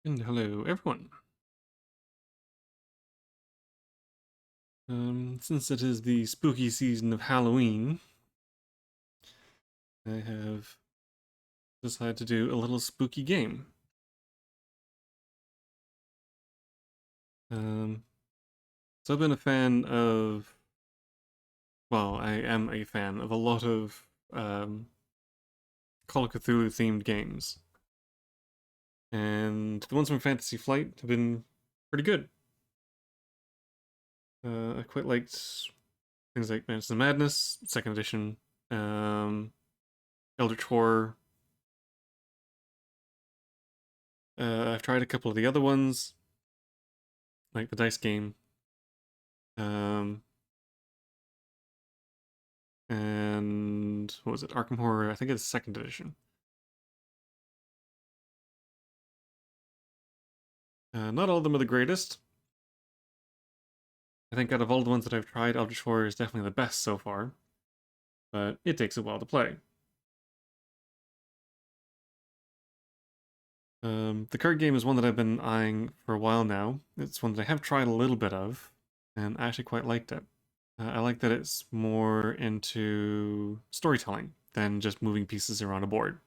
And hello, everyone. Since it is the spooky season of Halloween, I have decided to do a little spooky game. Um, so I've been a fan of, well, I am a fan of a lot of Call of Cthulhu themed games, and the ones from Fantasy Flight have been pretty good. I quite liked things like Mansions of Madness, Second Edition, um, Eldritch Horror. I've tried a couple of the other ones, like the dice game. Um, and what was it? Arkham Horror. I think it's second edition. Not all of them are the greatest. I think out of all the ones that I've tried, Eldritch Horror is definitely the best so far, but it takes a while to play. The card game is one that I've been eyeing for a while now. It's one that I have tried a little bit of, and I actually quite liked it. I like that it's more into storytelling than just moving pieces around a board.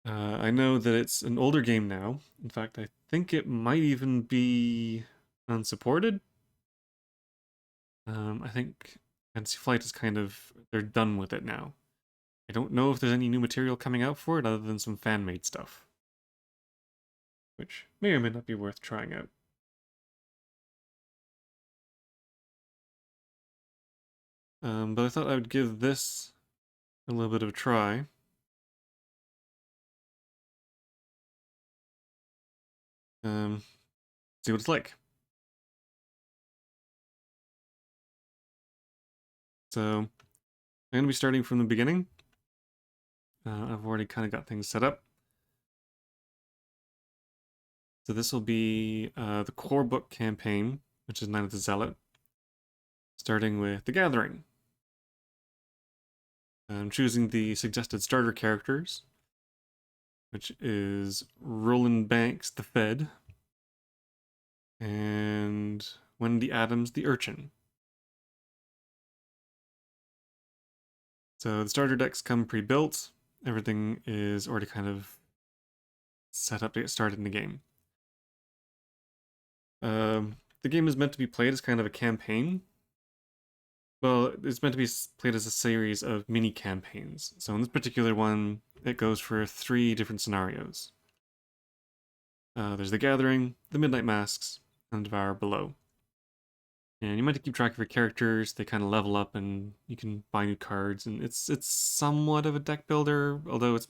I know that it's an older game now. In fact, I think it might even be unsupported. I think Fantasy Flight is kind of, they're done with it now. I don't know if there's any new material coming out for it other than some fan made stuff, which may or may not be worth trying out. But I thought I would give this a little bit of a try. Um, See what it's like. So I'm going to be starting from the beginning. I've already kind of got things set up. So this will be the core book campaign, which is Night of the Zealot, starting with the Gathering. I'm choosing the suggested starter characters, which is Roland Banks, the Fed, and Wendy Adams, the Urchin. So the starter decks come pre-built. Everything is already kind of set up to get started in the game. The game is meant to be played as kind of a campaign. Well, it's meant to be played as a series of mini campaigns. So in this particular one, it goes for 3 different scenarios. There's the Gathering, the Midnight Masks, and Devour Below. And you might keep track of your characters. They kind of level up, and you can buy new cards. And it's somewhat of a deck builder, although it's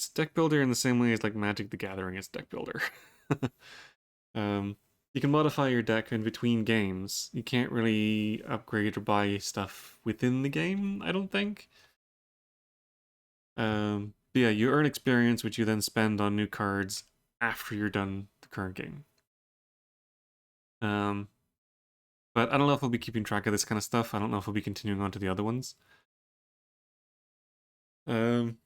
deck builder in the same way as like Magic the Gathering is deck builder. um, you can modify your deck in between games. You can't really upgrade or buy stuff within the game, I don't think. But yeah, you earn experience, which you then spend on new cards after you're done the current game. Um, but I don't know if we'll be keeping track of this kind of stuff. I don't know if we'll be continuing on to the other ones. Um,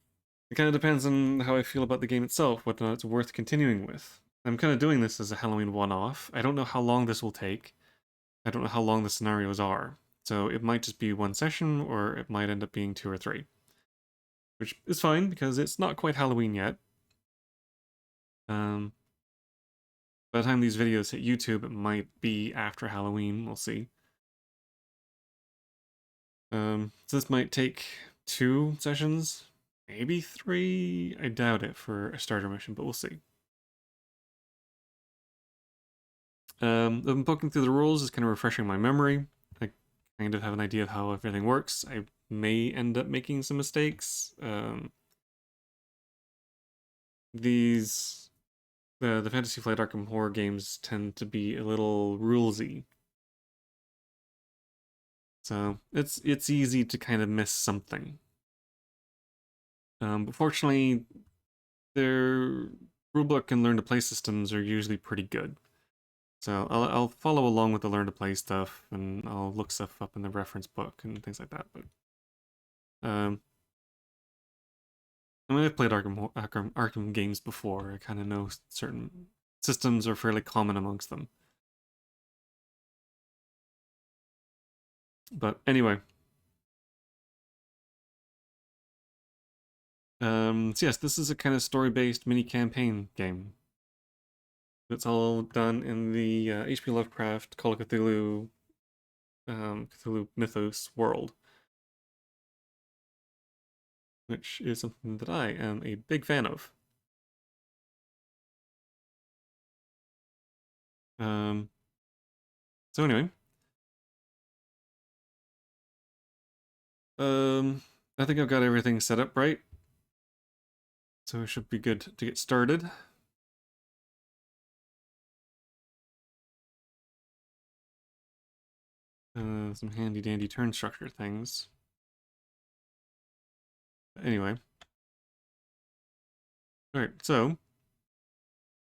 it kind of depends on how I feel about the game itself, whether or not it's worth continuing with. I'm kind of doing this as a Halloween one-off. I don't know how long this will take. I don't know how long the scenarios are. So it might just be one session, or it might end up being 2 or 3. Which is fine, because it's not quite Halloween yet. By the time these videos hit YouTube, it might be after Halloween, we'll see. So this might take 2 sessions, maybe 3. I doubt it for a starter mission, but we'll see. I've been poking through the rules, just kind of refreshing my memory. I kind of have an idea of how everything works. I may end up making some mistakes. These the Fantasy Flight Arkham Horror games tend to be a little rulesy, so it's easy to kind of miss something. But fortunately, their rulebook and learn to play systems are usually pretty good. So I'll follow along with the learn to play stuff, and I'll look stuff up in the reference book and things like that. But um, I mean, I've played Arkham games before. I kind of know certain systems are fairly common amongst them. But anyway, so yes, this is a kind of story-based mini campaign game. It's all done in the H.P. Lovecraft Call of Cthulhu, Cthulhu mythos world, which is something that I am a big fan of. Um, so anyway, um, I think I've got everything set up right, so it should be good to get started. Some handy dandy turn structure things. Anyway, all right, so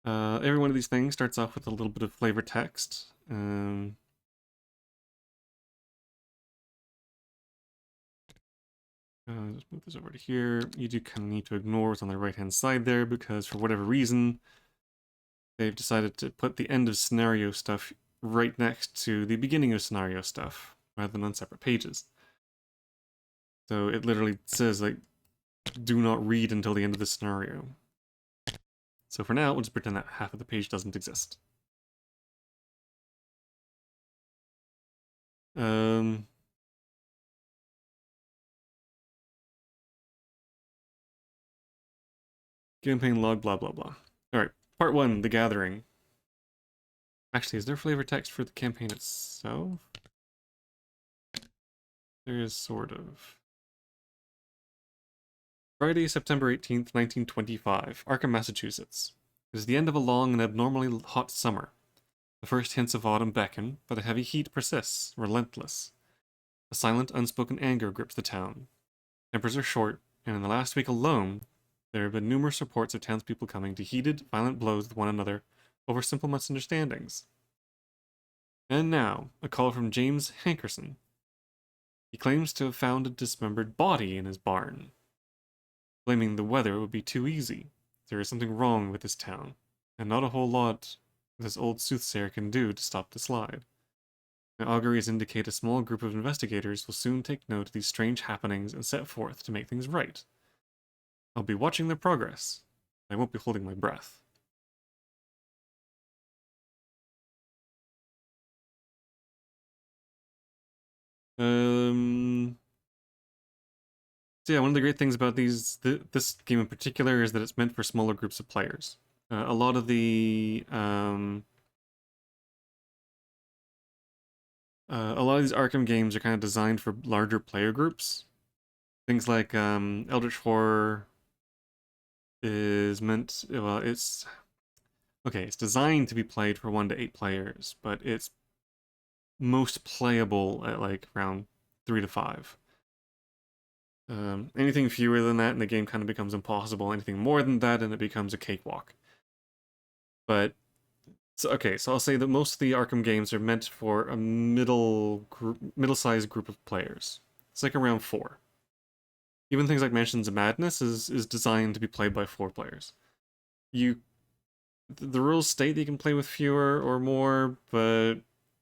every one of these things starts off with a little bit of flavor text. Just move this over to here. You do kind of need to ignore what's on the right-hand side there because for whatever reason, they've decided to put the end of scenario stuff right next to the beginning of scenario stuff rather than on separate pages. So it literally says, like, do not read until the end of the scenario. So for now, we'll just pretend that half of the page doesn't exist. Campaign log, blah, blah, blah. Alright, part 1, The Gathering. Actually, is there flavor text for the campaign itself? There is sort of. Friday, September 18th, 1925, Arkham, Massachusetts. It is the end of a long and abnormally hot summer. The first hints of autumn beckon, but a heavy heat persists, relentless. A silent, unspoken anger grips the town. Tempers are short, and in the last week alone, there have been numerous reports of townspeople coming to heated, violent blows with one another over simple misunderstandings. And now, a call from James Hankerson. He claims to have found a dismembered body in his barn. Blaming the weather would be too easy. There is something wrong with this town, and not a whole lot this old soothsayer can do to stop the slide. My auguries indicate a small group of investigators will soon take note of these strange happenings and set forth to make things right. I'll be watching their progress. I won't be holding my breath. So yeah, one of the great things about this game in particular is that it's meant for smaller groups of players. A lot of these Arkham games are kind of designed for larger player groups. Things like Eldritch Horror is meant, well, it's designed to be played for 1 to 8 players, but it's most playable at like around 3 to 5. Anything fewer than that and the game kind of becomes impossible. Anything more than that and it becomes a cakewalk. But so I'll say that most of the Arkham games are meant for a middle-sized group of players. It's like around 4. Even things like Mansions of Madness is designed to be played by 4 players. The rules state that you can play with fewer or more, but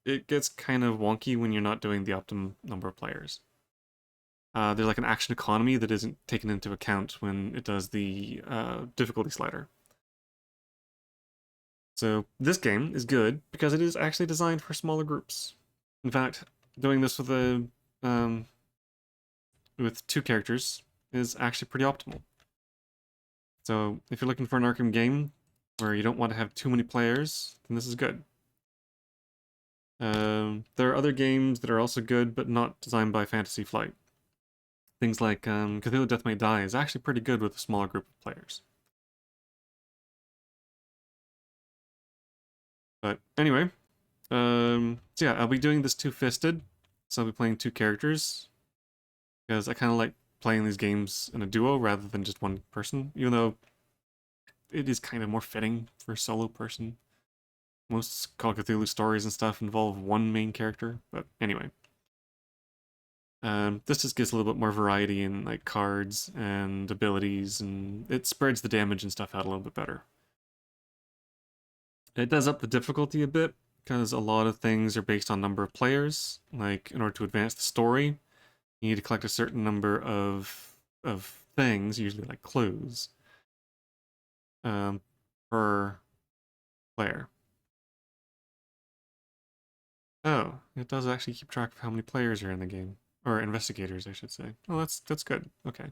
it gets kind of wonky when you're not doing the optimum number of players. There's like an action economy that isn't taken into account when it does the difficulty slider. So this game is good because it is actually designed for smaller groups. In fact, doing this with with 2 characters is actually pretty optimal. So if you're looking for an Arkham game where you don't want to have too many players, then this is good. There are other games that are also good, but not designed by Fantasy Flight. Things like Cthulhu Death May Die is actually pretty good with a smaller group of players. But anyway, so yeah, I'll be doing this two-fisted, so I'll be playing 2 characters, because I kind of like playing these games in a duo rather than just one person, even though it is kind of more fitting for a solo person. Most Call of Cthulhu stories and stuff involve one main character, but anyway. This just gives a little bit more variety in like cards and abilities, and it spreads the damage and stuff out a little bit better. It does up the difficulty a bit because a lot of things are based on number of players. Like in order to advance the story, you need to collect a certain number of things, usually like clues, um, per player. Oh, it does actually keep track of how many players are in the game. Or investigators, I should say. Oh, that's good. Okay.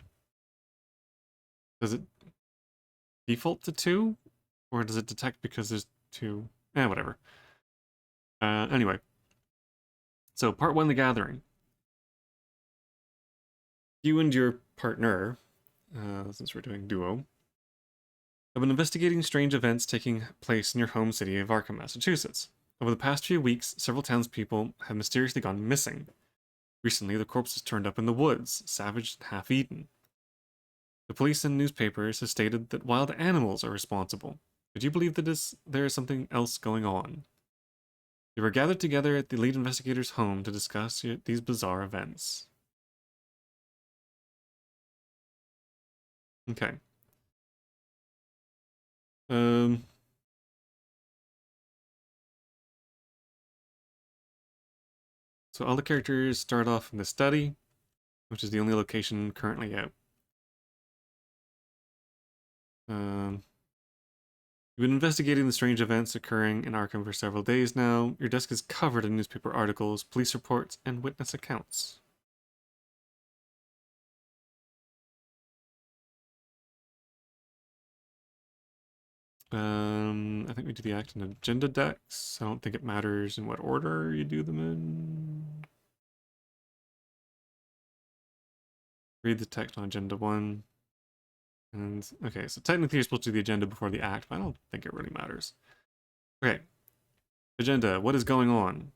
Does it default to 2? Or does it detect because there's 2? Whatever. Anyway. So, part 1, The Gathering. You and your partner, since we're doing duo, have been investigating strange events taking place in your home city of Arkham, Massachusetts. Over the past few weeks, several townspeople have mysteriously gone missing. Recently, the corpses turned up in the woods, savaged and half-eaten. The police and newspapers have stated that wild animals are responsible. But you believe that there is something else going on. You were gathered together at the lead investigator's home to discuss these bizarre events. Okay. Um, so all the characters start off in the study, which is the only location currently out. Um, you've been investigating the strange events occurring in Arkham for several days now. Your desk is covered in newspaper articles, police reports, and witness accounts. I think we do the act and agenda decks. I don't think it matters in what order you do them in. Read the text on agenda 1. And, okay, so technically you're supposed to do the agenda before the act, but I don't think it really matters. Okay. Agenda, what is going on?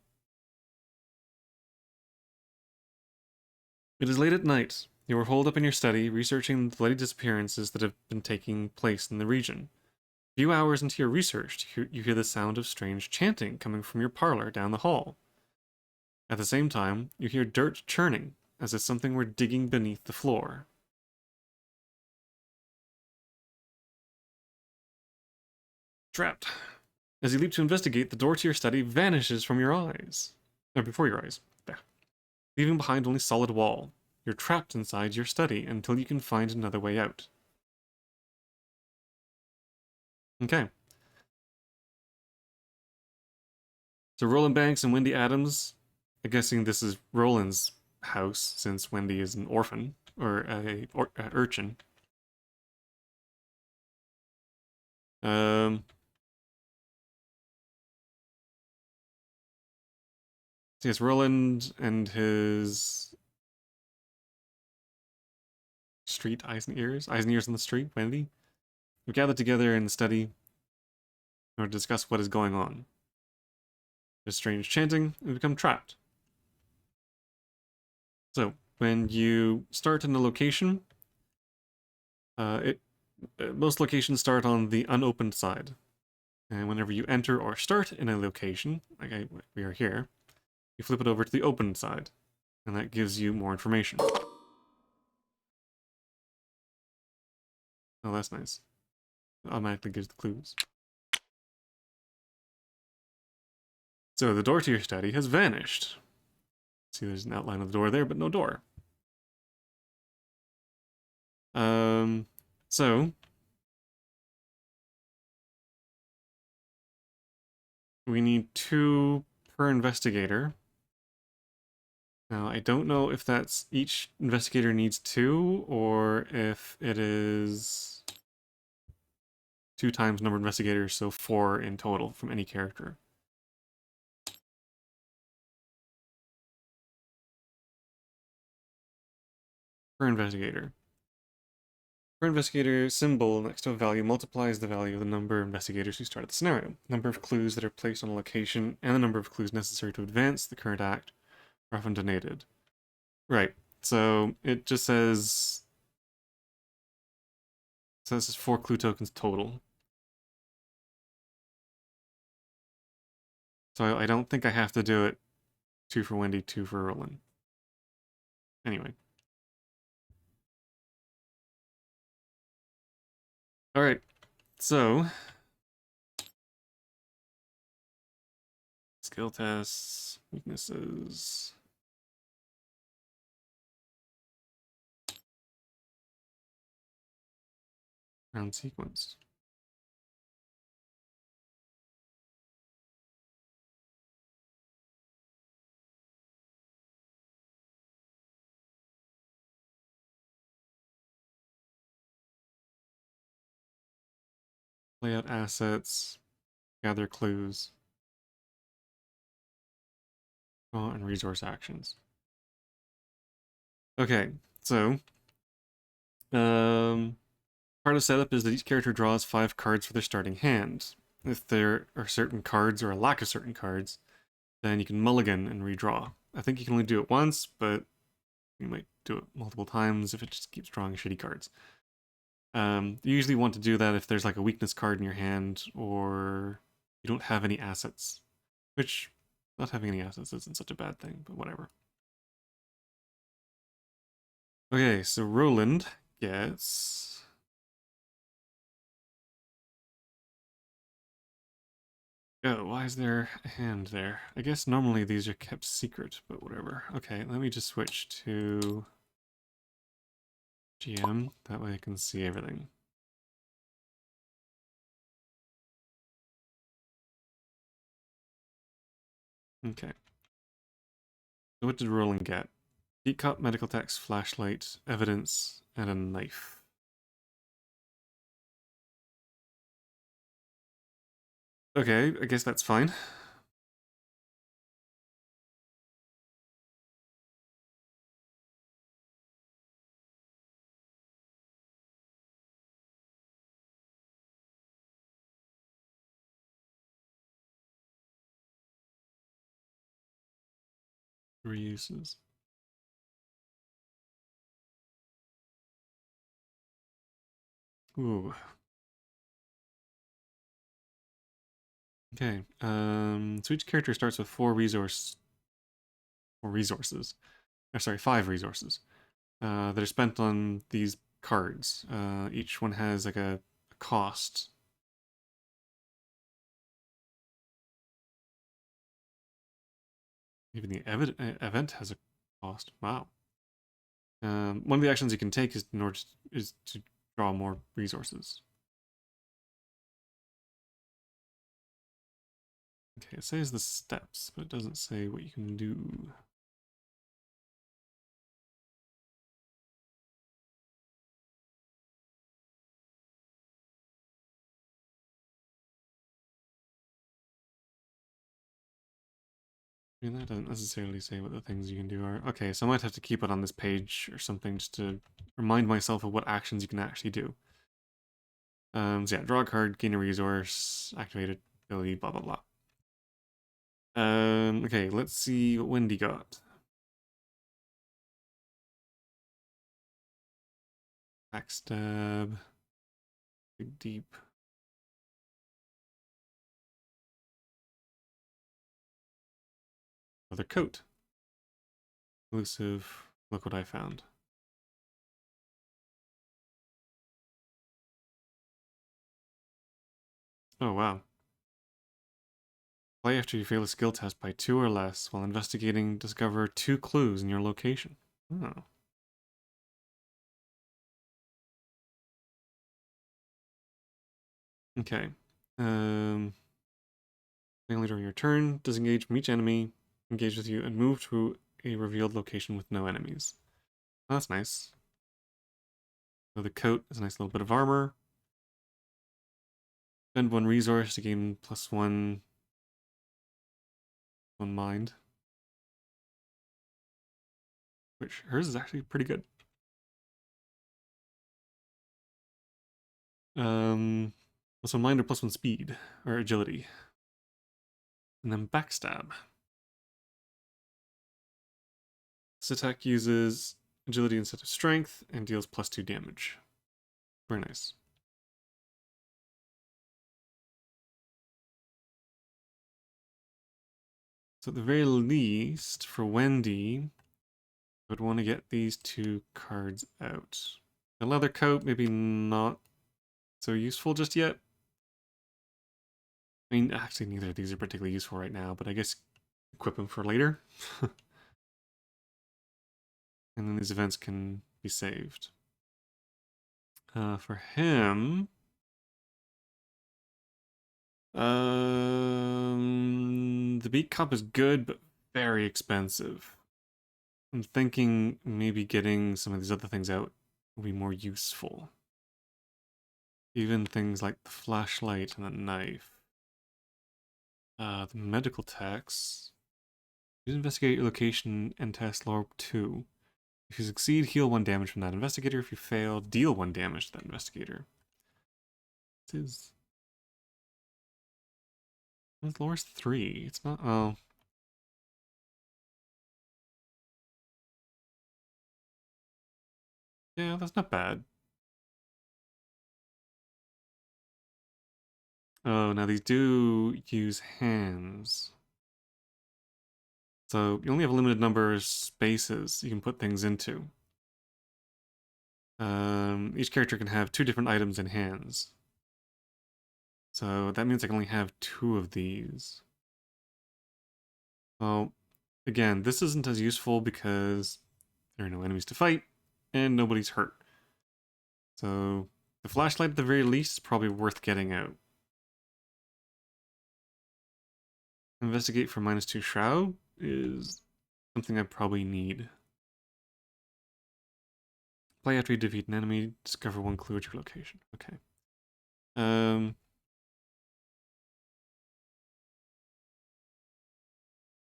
It is late at night. You are holed up in your study, researching the bloody disappearances that have been taking place in the region. A few hours into your research, you hear the sound of strange chanting coming from your parlor down the hall. At the same time, you hear dirt churning, as if something were digging beneath the floor. Trapped. As you leap to investigate, the door to your study vanishes from your eyes. Or before your eyes. Yeah. Leaving behind only solid wall. You're trapped inside your study until you can find another way out. Okay. So Roland Banks and Wendy Adams, I'm guessing this is Roland's house since Wendy is an orphan or a urchin. Um, so yes, Roland and his street eyes and ears on the street, Wendy. We gathered together in the study in order to discuss what is going on. There's strange chanting, and we become trapped. So when you start in a location, most locations start on the unopened side. And whenever you enter or start in a location, like we are here, you flip it over to the open side, and that gives you more information. Oh, that's nice. It automatically gives the clues. So the door to your study has vanished. See, there's an outline of the door there, but no door. So we need 2 per investigator. Now, I don't know if that's each investigator needs 2, or if it is 2 times number of investigators, so 4 in total from any character. Per investigator. Per investigator symbol next to a value multiplies the value of the number of investigators who started the scenario, number of clues that are placed on a location, and the number of clues necessary to advance the current act are often donated. Right, so it just says... So this is 4 clue tokens total. So I don't think I have to do it 2 for Wendy, 2 for Roland. Anyway. Alright, so skill tests, weaknesses. Round sequence. Layout assets, gather clues, and resource actions. Okay, so part of setup is that each character draws 5 cards for their starting hand. If there are certain cards or a lack of certain cards, then you can mulligan and redraw. I think you can only do it once, but you might do it multiple times if it just keeps drawing shitty cards. You usually want to do that if there's like a weakness card in your hand or you don't have any assets, which not having any assets isn't such a bad thing, but whatever. Okay, so Roland gets... Oh, why is there a hand there? I guess normally these are kept secret, but whatever. Okay, let me just switch to GM. That way I can see everything. Okay. So what did Roland get? Heat cup, medical text, flashlight, evidence, and a knife. Okay, I guess that's fine. Reuses. Ooh. Okay. So each character starts with 4 resources. Or sorry, 5 resources. That are spent on these cards. Each one has like a cost. Even the event has a cost. Wow. One of the actions you can take is to draw more resources. Okay, it says the steps, but it doesn't say what you can do. I mean, that doesn't necessarily say what the things you can do are. Okay, so I might have to keep it on this page or something just to remind myself of what actions you can actually do. So yeah, draw a card, gain a resource, activate ability, blah blah blah. Okay, let's see what Wendy got. Backstab, dig deep. Another coat. Elusive. Look what I found. Oh wow. Play after you fail a skill test by 2 or less. While investigating, discover 2 clues in your location. Oh. Okay. Finally, during your turn, disengage from each enemy, engage with you, and move to a revealed location with no enemies. Oh, that's nice. So the coat is a nice little bit of armor. Spend 1 resource to gain +1 mind. Which, hers is actually pretty good. +1 mind or +1 speed, or agility. And then backstab. This attack uses agility instead of strength and deals +2 damage. Very nice. So at the very least, for Wendy, I'd want to get these two cards out. A leather coat, maybe not so useful just yet. I mean, actually, neither of these are particularly useful right now, but I guess equip them for later. And then these events can be saved. For him... the beat cup is good, but very expensive. I'm thinking maybe getting some of these other things out will be more useful. Even things like the flashlight and the knife. The medical tax. Use investigate your location and test lore 2. If you succeed, heal 1 damage from that investigator. If you fail, deal 1 damage to that investigator. This lore's 3. It's not. Oh. Yeah, that's not bad. Oh, now these do use hands. So you only have a limited number of spaces you can put things into. Each character can have 2 different items in hands. So that means I can only have 2 of these. Well, again, this isn't as useful because there are no enemies to fight and nobody's hurt. So the flashlight at the very least is probably worth getting out. Investigate for -2 shroud is something I probably need. Play after you defeat an enemy, discover 1 clue at your location. Okay.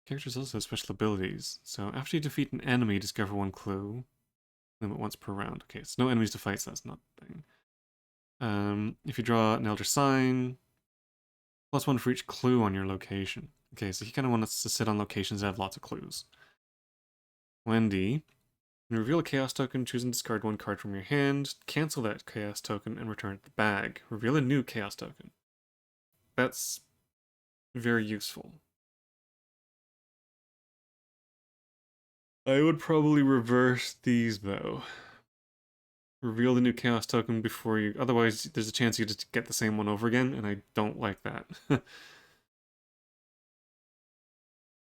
Characters also have special abilities. So after you defeat an enemy, discover 1 clue. Limit once per round. Okay, so no enemies to fight, so that's not a thing. If you draw an Elder Sign, +1 for each clue on your location. Okay, so he kind of wants us to sit on locations that have lots of clues. Wendy, when you reveal a Chaos token, choose and discard 1 card from your hand, cancel that Chaos token, and return it to the bag. Reveal a new Chaos token. That's very useful. I would probably reverse these, though. Reveal the new Chaos token before you... Otherwise, there's a chance you just get the same one over again, and I don't like that.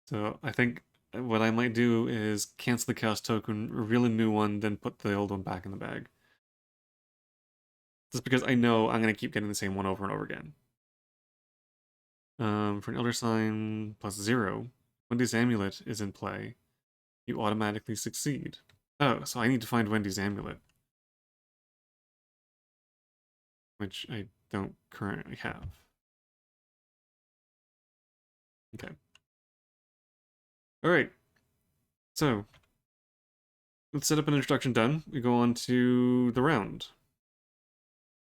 So I think what I might do is cancel the Chaos token, reveal a new one, then put the old one back in the bag. Just because I know I'm going to keep getting the same one over and over again. For an Elder Sign +0, Wendy's Amulet is in play. You automatically succeed. Oh, so I need to find Wendy's Amulet. Which I don't currently have. Okay. Alright. So, let's set up an introduction done. We go on to the round.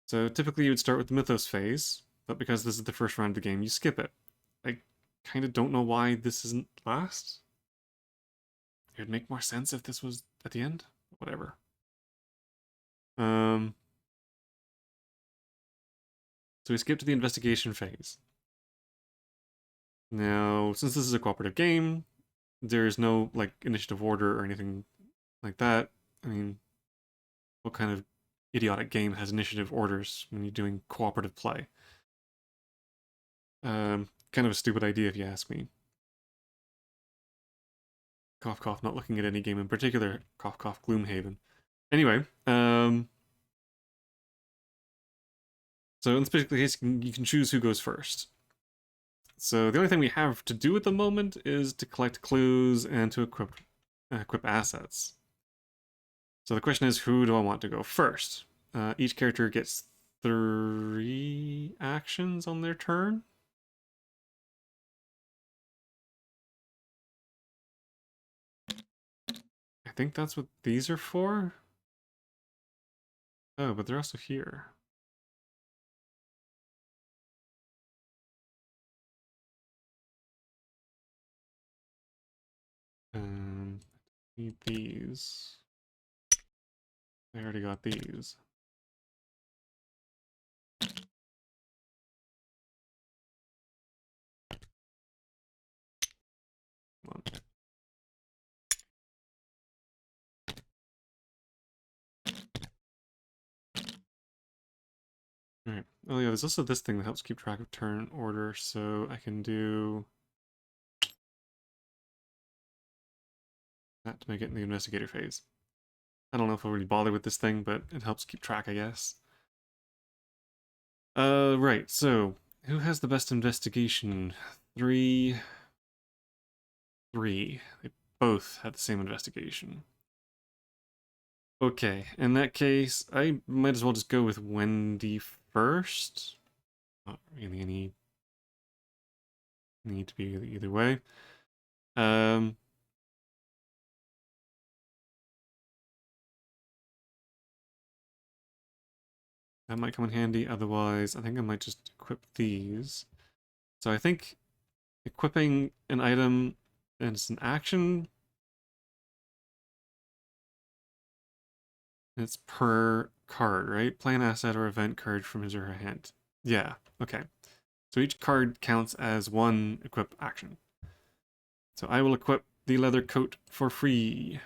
So typically you would start with the Mythos phase, but because this is the first round of the game, you skip it. I kind of don't know why this isn't last. It would make more sense if this was at the end. Whatever. So we skip to the investigation phase. Now, since this is a cooperative game, there's no like initiative order or anything like that. I mean, what kind of idiotic game has initiative orders when you're doing cooperative play? Kind of a stupid idea if you ask me. Cough cough, not looking at any game in particular. Cough cough, Gloomhaven. Anyway, so in this particular case, you can choose who goes first. So the only thing we have to do at the moment is to collect clues and to equip assets. So the question is, who do I want to go first? Each character gets 3 actions on their turn. I think that's what these are for. Oh, but they're also here. Need these. I already got these. Come on. Alright. Oh yeah, there's also this thing that helps keep track of turn order, so I can do that to make it in the investigator phase. I don't know if I'll really bother with this thing, but it helps keep track, I guess. Right, so who has the best investigation? 3, 3. They both had the same investigation. Okay, in that case, I might as well just go with Wendy first. Not really any need to be either way. Um, that might come in handy. Otherwise, I think I might just equip these. So I think equipping an item and it's an action. It's per card, right? Play an asset or event card from his or her hand. Yeah, okay. So each card counts as one equip action. So I will equip the leather coat for free.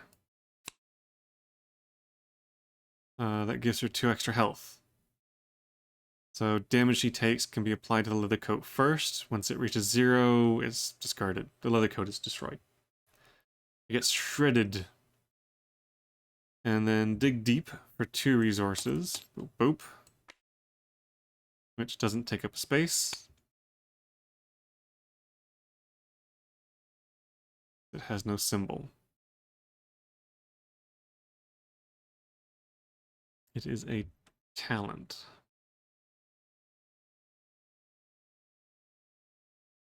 That gives her 2 extra health. So damage she takes can be applied to the leather coat first. Once it reaches 0, it's discarded. The leather coat is destroyed. It gets shredded. And then dig deep for 2 resources. Boop, boop. Which doesn't take up space. It has no symbol. It is a talent.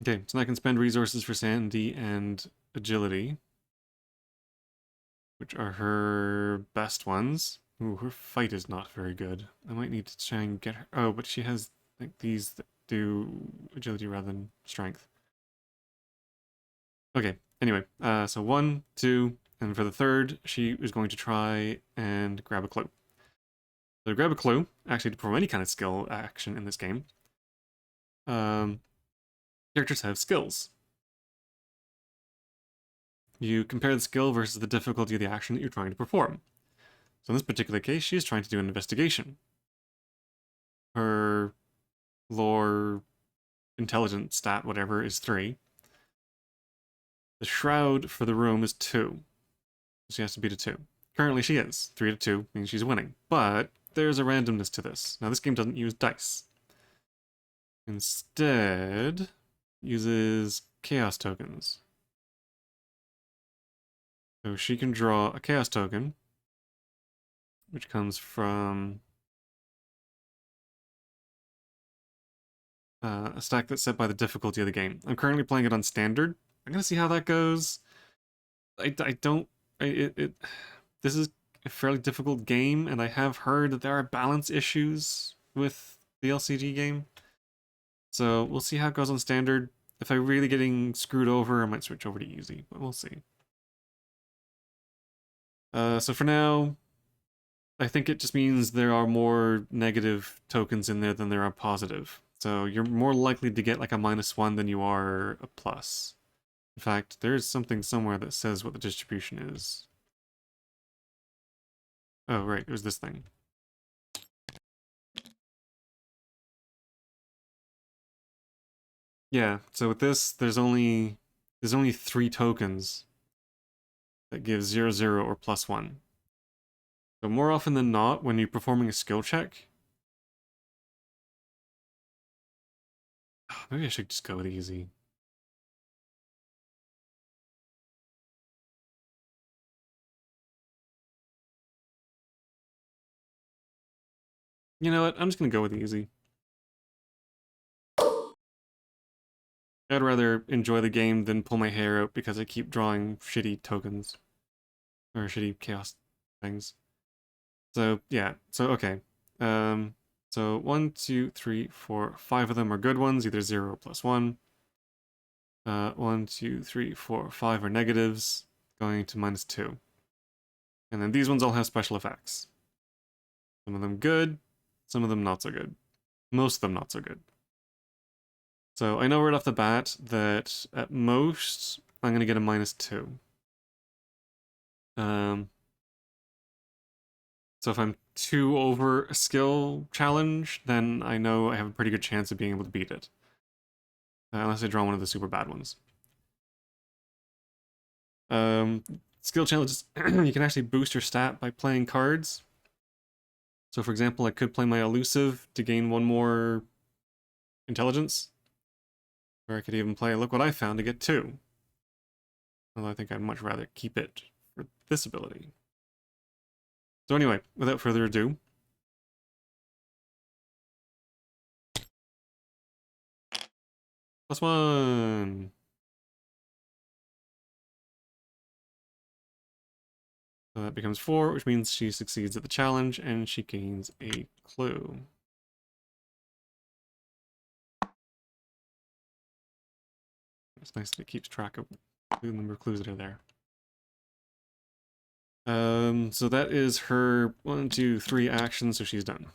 Okay, so I can spend resources for sanity and agility, which are her best ones. Ooh, her fight is not very good. I might need to try and get her. Oh, but she has like these that do agility rather than strength. Okay, anyway, so 1, 2, and for the third, she is going to try and grab a clue. So to grab a clue, actually to perform any kind of skill action in this game, characters have skills. You compare the skill versus the difficulty of the action that you're trying to perform. So in this particular case, she is trying to do an investigation. Her lore, intelligence stat, whatever, is 3. The shroud for the room is 2. She has to beat a 2. Currently she is. 3 to 2 means she's winning. But there's a randomness to this. Now this game doesn't use dice. Instead, uses chaos tokens. So she can draw a chaos token, which comes from a stack that's set by the difficulty of the game. I'm currently playing it on standard. I'm gonna see how that goes. I don't. This is a fairly difficult game, and I have heard that there are balance issues with the LCG game. So we'll see how it goes on standard. If I'm really getting screwed over, I might switch over to easy, but we'll see. So for now, I think it just means there are more negative tokens in there than there are positive. So you're more likely to get like a -1 than you are a plus. In fact, there's something somewhere that says what the distribution is. Oh, right, it was this thing. Yeah, so with this, there's only 3 tokens that give 0, 0, or +1. So more often than not, when you're performing a skill check, maybe I should just go with easy. You know what? I'm just gonna go with easy. I'd rather enjoy the game than pull my hair out because I keep drawing shitty tokens. Or shitty chaos things. So, yeah. So, okay. So 1, 2, 3, 4, 5 of them are good ones, either 0 or +1. 1, 2, 3, 4, 5 are negatives, going to -2. And then these ones all have special effects. Some of them good, some of them not so good. Most of them not so good. So I know right off the bat that at most I'm going to get a -2. So if I'm 2 over a skill challenge, then I know I have a pretty good chance of being able to beat it. Unless I draw one of the super bad ones. Skill challenges, you can actually boost your stat by playing cards. So for example, I could play my elusive to gain 1 more intelligence. Or I could even play look what I found to get 2. Although I think I'd much rather keep it for this ability. So anyway, without further ado, +1. So that becomes 4, which means she succeeds at the challenge and she gains a clue. It's nice that it keeps track of the number of clues that are there. So that is her 1, 2, 3 actions, so she's done.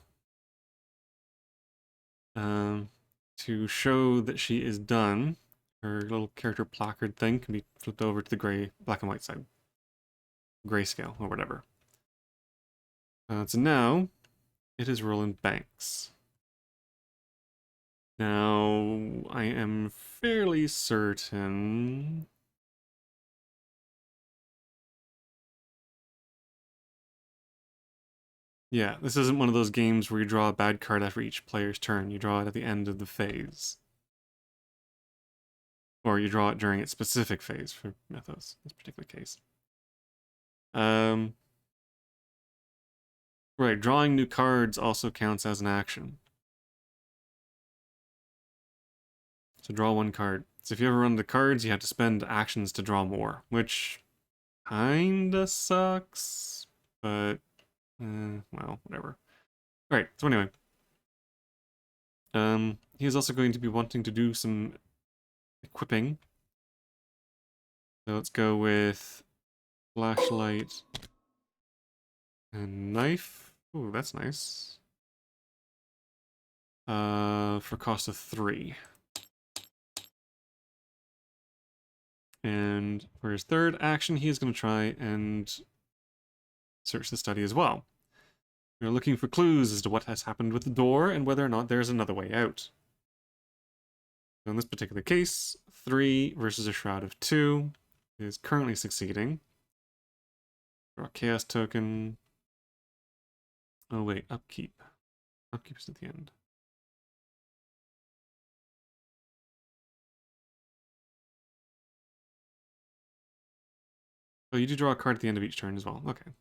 To show that she is done, her little character placard thing can be flipped over to the black and white side. Grayscale, or whatever. So now, it is Roland Banks. Now, I am fairly certain... Yeah, this isn't one of those games where you draw a bad card after each player's turn. You draw it at the end of the phase. Or you draw it during its specific phase for Mythos, in this particular case. Right, drawing new cards also counts as an action. So draw 1 card. So if you ever run the cards, you have to spend actions to draw more, which kinda sucks, but, well, whatever. Alright, so anyway. He is also going to be wanting to do some equipping. So let's go with flashlight and knife. Ooh, that's nice. For cost of 3. And for his third action, he is going to try and search the study as well. We're looking for clues as to what has happened with the door and whether or not there's another way out. So in this particular case, 3 versus a shroud of 2 is currently succeeding. Draw a chaos token. Oh wait, upkeep. Upkeep is at the end. Oh, you do draw a card at the end of each turn as well. Okay.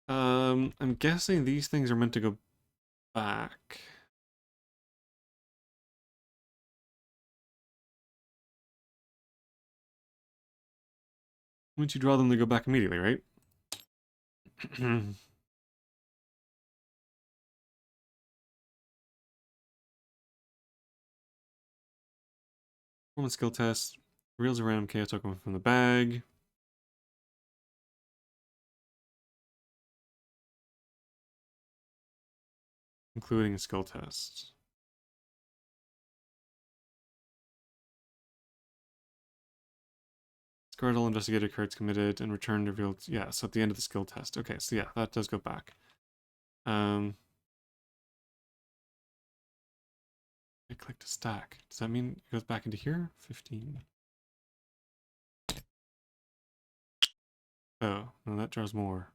I'm guessing these things are meant to go back. Once you draw them, they go back immediately, right? Roll a skill test. Reveals a random chaos token from the bag. Including a skill test. Discard all investigator cards committed and return revealed. Yeah, so at the end of the skill test. Okay, so yeah, that does go back. I click to stack. Does that mean it goes back into here? 15. Oh, no, that draws more.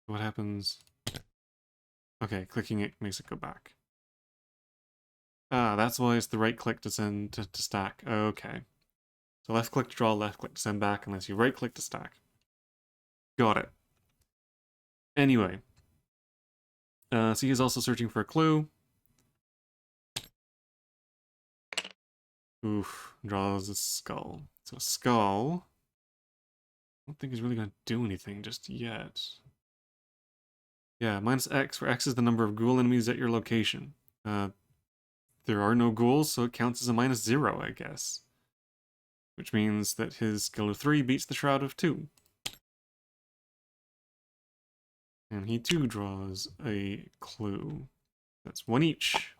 What happens? Okay, clicking it makes it go back. Ah, that's why it's the right click to send to stack. Okay. So left click to draw, left click to send back, unless you right click to stack. Got it. Anyway. So he's also searching for a clue. Oof, draws a skull. So a skull, I don't think he's really going to do anything just yet. Yeah, minus X, where X is the number of ghoul enemies at your location. There are no ghouls, so it counts as a -0, I guess. Which means that his skill of 3 beats the Shroud of 2. And he too draws a clue. That's 1 each.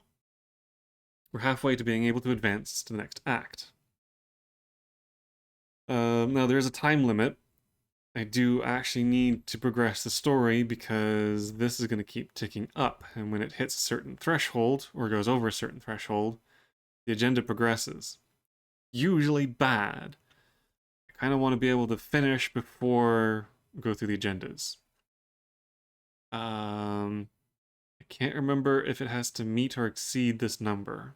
We're halfway to being able to advance to the next act. Now, there is a time limit I do actually need to progress the story because this is going to keep ticking up. And when it hits a certain threshold or goes over a certain threshold, the agenda progresses. Usually bad. I kind of want to be able to finish before we go through the agendas. I can't remember if it has to meet or exceed this number.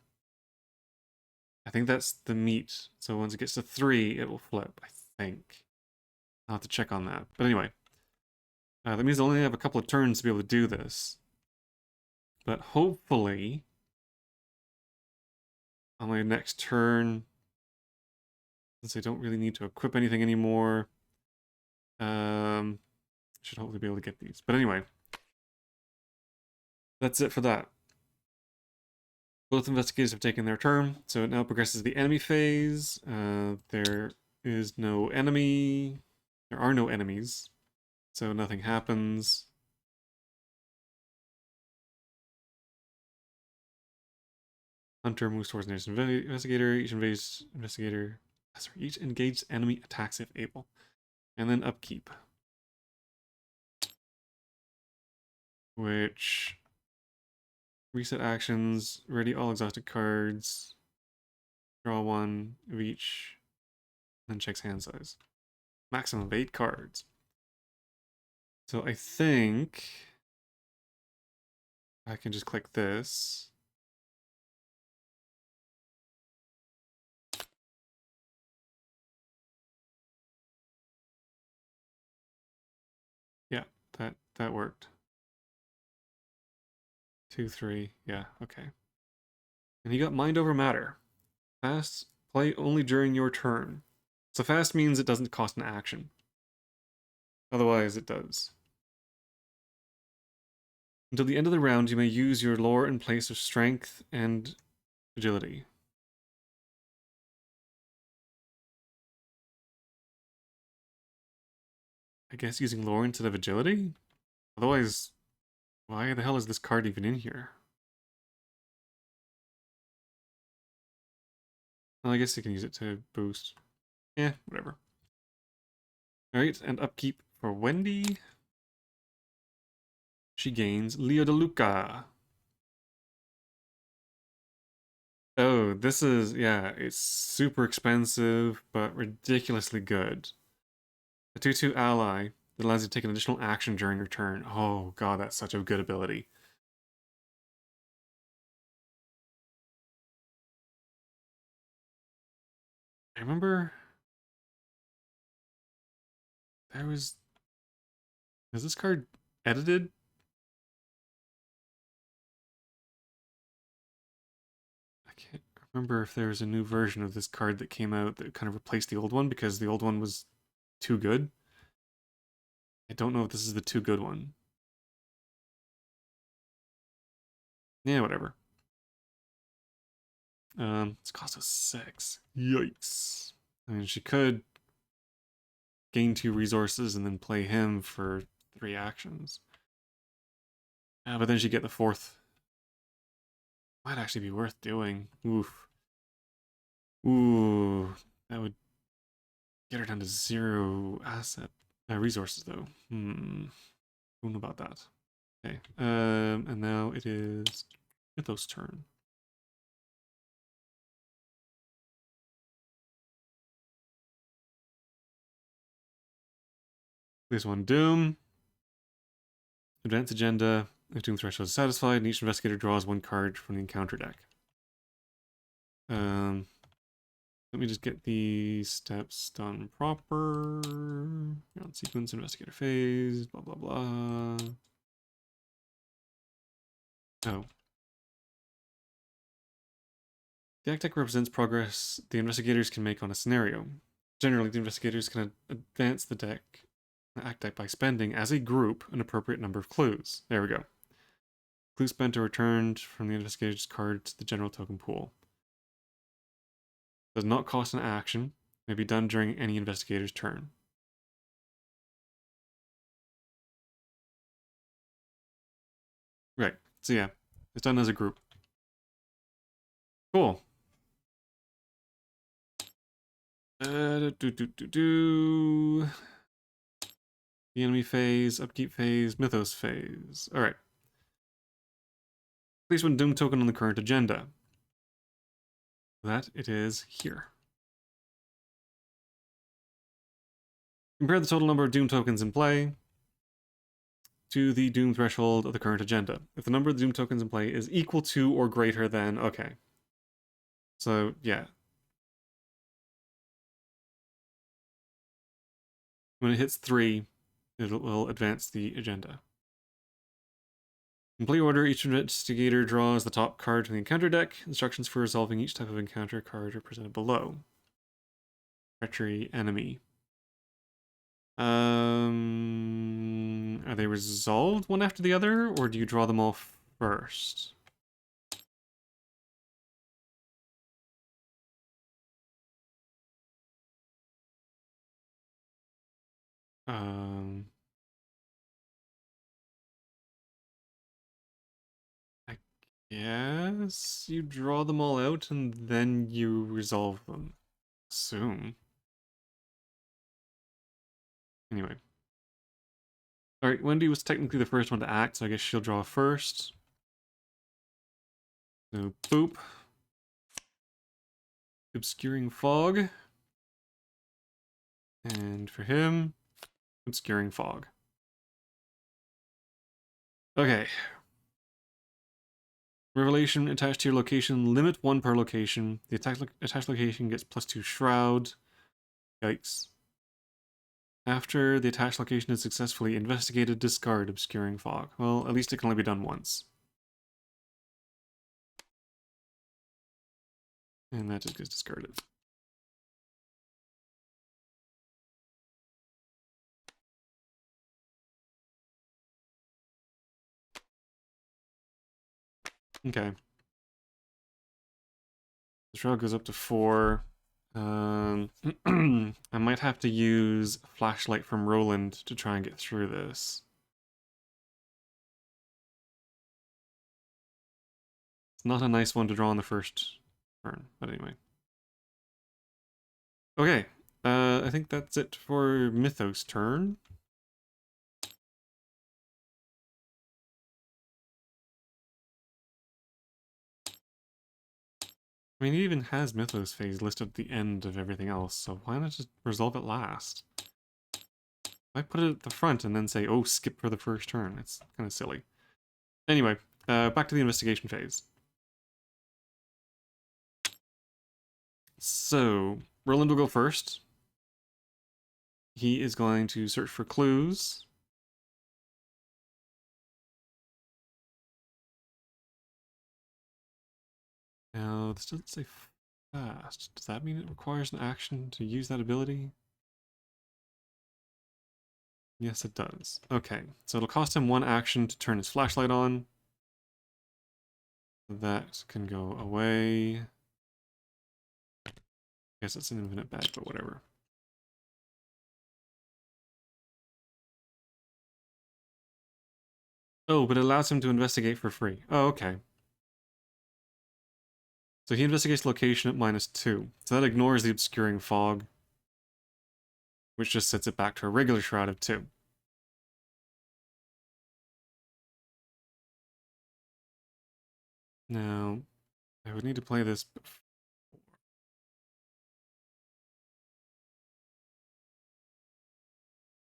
I think that's the meet. So once it gets to 3, it will flip, I think. I'll have to check on that. But anyway, that means I only have a couple of turns to be able to do this. But hopefully, on my next turn, since I don't really need to equip anything anymore, should hopefully be able to get these. But anyway, that's it for that. Both investigators have taken their turn, so it now progresses to the enemy phase. There is no enemy. There are no enemies, so nothing happens. Hunter moves towards nearest investigator. Each engaged enemy attacks if able. And then upkeep. Which reset actions, ready all exhausted cards, draw one of each, then checks hand size. Maximum of 8 cards. So I think I can just click this. Yeah, that worked. 2, 3, yeah, okay. And he got mind over matter. Fast, play only during your turn. So fast means it doesn't cost an action. Otherwise, it does. Until the end of the round, you may use your lore in place of strength and agility. I guess using lore instead of agility? Otherwise, why the hell is this card even in here? Well, I guess you can use it to boost. Yeah, whatever. Alright, and upkeep for Wendy. She gains Leo de Luca. Oh, this is, yeah, it's super expensive, but ridiculously good. A 2/2 ally that allows you to take an additional action during your turn. Oh god, that's such a good ability. I remember there was this card edited? I can't remember if there was a new version of this card that came out that kind of replaced the old one because the old one was too good. I don't know if this is the too good one. Yeah, whatever. It's cost us 6. Yikes. I mean, she could gain 2 resources and then play him for 3 actions. But then she'd get the 4th. Might actually be worth doing. Oof. Ooh, that would get her down to 0 resources though. Don't know about that. Okay. And now it is Mythos' turn. This one, Doom. Advanced agenda. If Doom threshold is satisfied, and each investigator draws 1 card from the encounter deck. Let me just get these steps done proper. You're on sequence, investigator phase, blah, blah, blah. Oh. The act deck represents progress the investigators can make on a scenario. Generally, the investigators can advance the act deck by spending, as a group, an appropriate number of clues. There we go. Clues spent are returned from the investigator's card to the general token pool. Does not cost an action. May be done during any investigator's turn. Right. So yeah, it's done as a group. Cool. The enemy phase, upkeep phase, mythos phase. Alright. Place one doom token on the current agenda. That it is here. Compare the total number of doom tokens in play to the doom threshold of the current agenda. If the number of doom tokens in play is equal to or greater than... Okay. So, yeah. When it hits 3, it will advance the agenda. In play order, each investigator draws the top card from the encounter deck. Instructions for resolving each type of encounter card are presented below. Treachery enemy. Are they resolved one after the other, or do you draw them all first? I guess you draw them all out and then you resolve them. Assume. Anyway. Alright, Wendy was technically the first one to act, so I guess she'll draw first. So, boop. Obscuring Fog. And for him, Obscuring Fog. Okay. Revelation attached to your location, limit 1 per location. The attached location gets +2 Shroud. Yikes. After the attached location is successfully investigated, discard Obscuring Fog. Well, at least it can only be done once. And that just gets discarded. Okay. The Shroud goes up to 4. I might have to use a flashlight from Roland to try and get through this. It's not a nice one to draw on the first turn, but anyway. Okay, I think that's it for Mythos turn. I mean, he even has Mythos phase listed at the end of everything else, so why not just resolve it last? Why put it at the front and then say, oh, skip for the first turn? It's kind of silly. Anyway, back to the investigation phase. So, Roland will go first. He is going to search for clues. Now, this doesn't say fast. Does that mean it requires an action to use that ability? Yes, it does. Okay, so it'll cost him 1 action to turn his flashlight on. That can go away. I guess it's an infinite bag, but whatever. Oh, but it allows him to investigate for free. Oh, okay. So he investigates location at -2. So that ignores the obscuring fog, which just sets it back to a regular shroud of 2. Now, I would need to play this before.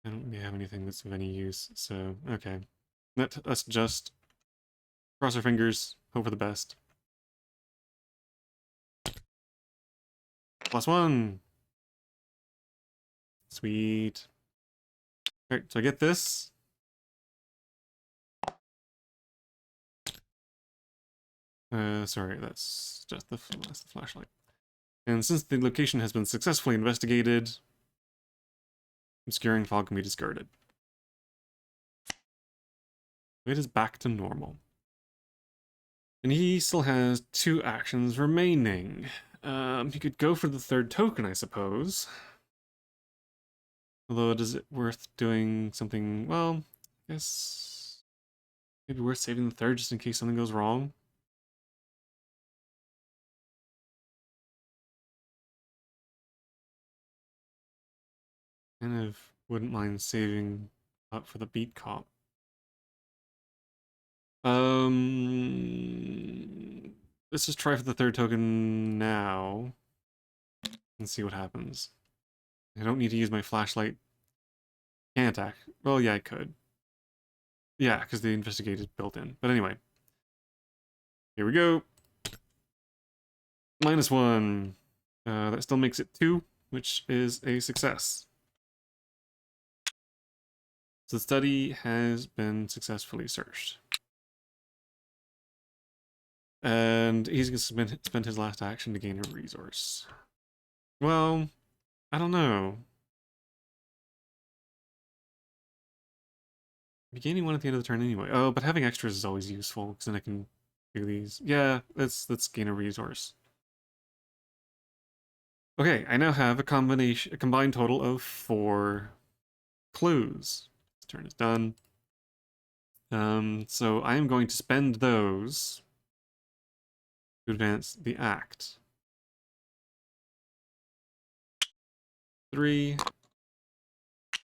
I don't really have anything that's of any use, so okay. Let's just cross our fingers, hope for the best. +1! Sweet. Alright, so I get this. Sorry, that's just the flashlight. And since the location has been successfully investigated, obscuring fog can be discarded. It is back to normal. And he still has 2 actions remaining. He could go for the 3rd token, I suppose. Although, is it worth doing something, well, I guess maybe worth saving the 3rd just in case something goes wrong. Kind of wouldn't mind saving Up for the beat cop. Let's just try for the third token now and see what happens. I don't need to use my flashlight. Can't attack. Well, yeah, I could. Yeah, because the investigate is built in. But anyway. Here we go. -1. That still makes it 2, which is a success. So the study has been successfully searched. And he's going to spend his last action to gain a resource. Well, I don't know. I'll be gaining 1 at the end of the turn anyway. Oh, but having extras is always useful, because then I can do these. Yeah, let's gain a resource. Okay, I now have a combined total of 4 clues. This turn is done. So I am going to spend those to advance the act. 3,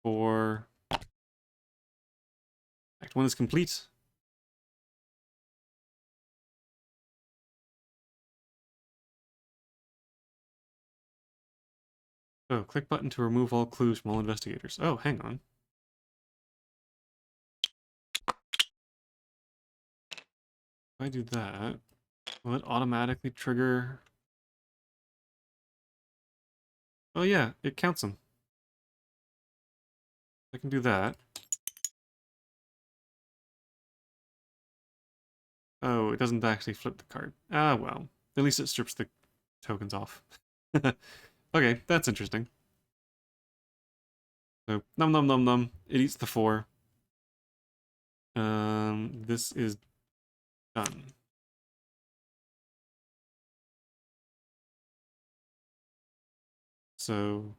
4. Act 1 is complete. Oh, click button to remove all clues from all investigators. Oh, hang on. If I do that, will it automatically trigger? Oh yeah, it counts them. I can do that. Oh, it doesn't actually flip the card. Ah, well. At least it strips the tokens off. Okay, that's interesting. So, num num num num. It eats the 4. This is done. So...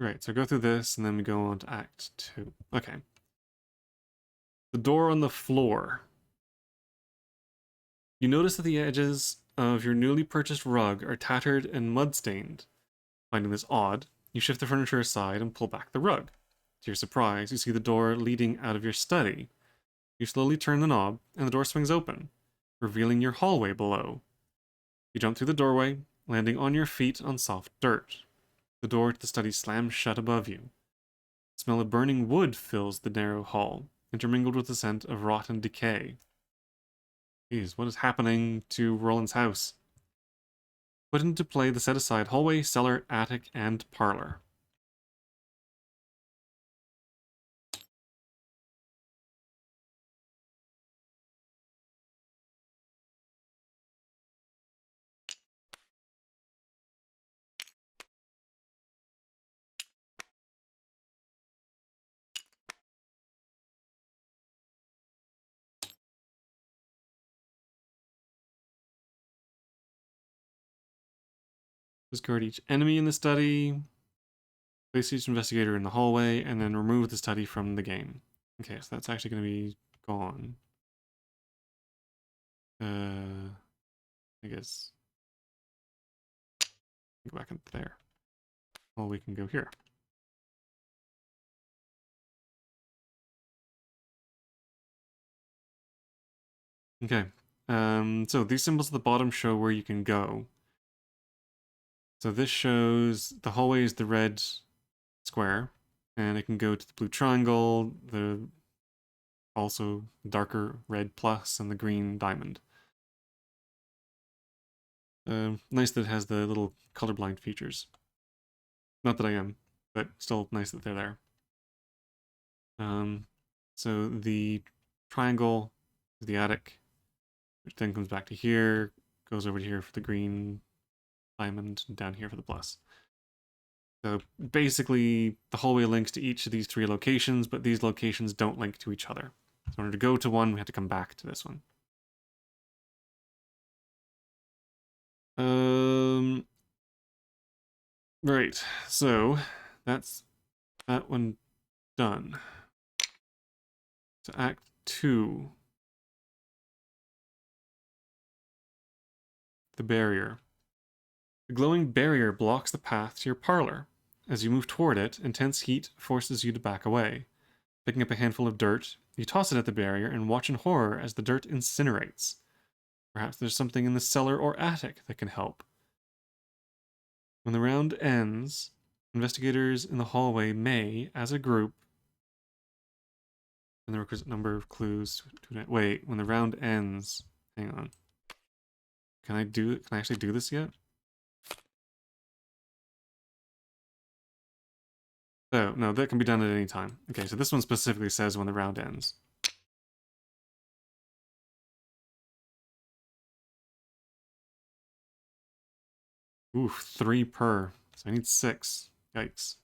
Right, so go through this, and then we go on to Act 2. Okay. The door on the floor. You notice that the edges of your newly purchased rug are tattered and mud-stained. Finding this odd, you shift the furniture aside and pull back the rug. To your surprise, you see the door leading out of your study. You slowly turn the knob, and the door swings open, revealing your hallway below. You jump through the doorway, landing on your feet on soft dirt. The door to the study slams shut above you. The smell of burning wood fills the narrow hall, intermingled with the scent of rotten decay. Jeez, what is happening to Roland's house? Put into play the set-aside hallway, cellar, attic, and parlor. Discard each enemy in the study. Place each investigator in the hallway, and then remove the study from the game. Okay, so that's actually going to be gone. I guess. Go back into there. Well, we can go here. Okay. So these symbols at the bottom show where you can go. So this shows the hallway is the red square, and it can go to the blue triangle, the also darker red plus, and the green diamond. Nice that it has the little colorblind features. Not that I am, but still nice that they're there. So the triangle is the attic, which then comes back to here, goes over to here for the green diamond, and down here for the plus. So basically, the hallway links to each of these 3 locations, but these locations don't link to each other. So in order to go to one, we have to come back to this one. Right, so that's that one done. So Act 2. the barrier. The glowing barrier blocks the path to your parlor. As you move toward it, intense heat forces you to back away. Picking up a handful of dirt, you toss it at the barrier and watch in horror as the dirt incinerates. Perhaps there's something in the cellar or attic that can help. When the round ends, investigators in the hallway may, as a group, and the requisite number of clues. Wait, when the round ends, hang on. Can I actually do this yet? Oh, no, that can be done at any time. Okay, so this one specifically says when the round ends. Oof, 3 per. So I need 6. Yikes.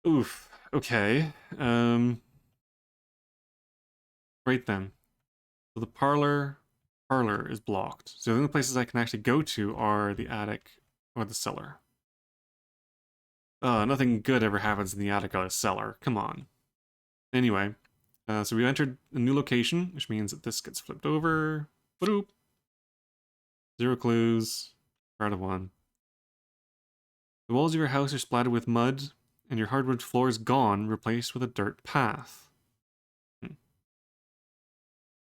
Oof, okay. Right then. So the parlor is blocked. So the only places I can actually go to are the attic or the cellar. Nothing good ever happens in the attic or the cellar. Come on. Anyway, so we entered a new location, which means that this gets flipped over. Boop. 0 clues. Out of 1. The walls of your house are splattered with mud, and your hardwood floor is gone, replaced with a dirt path.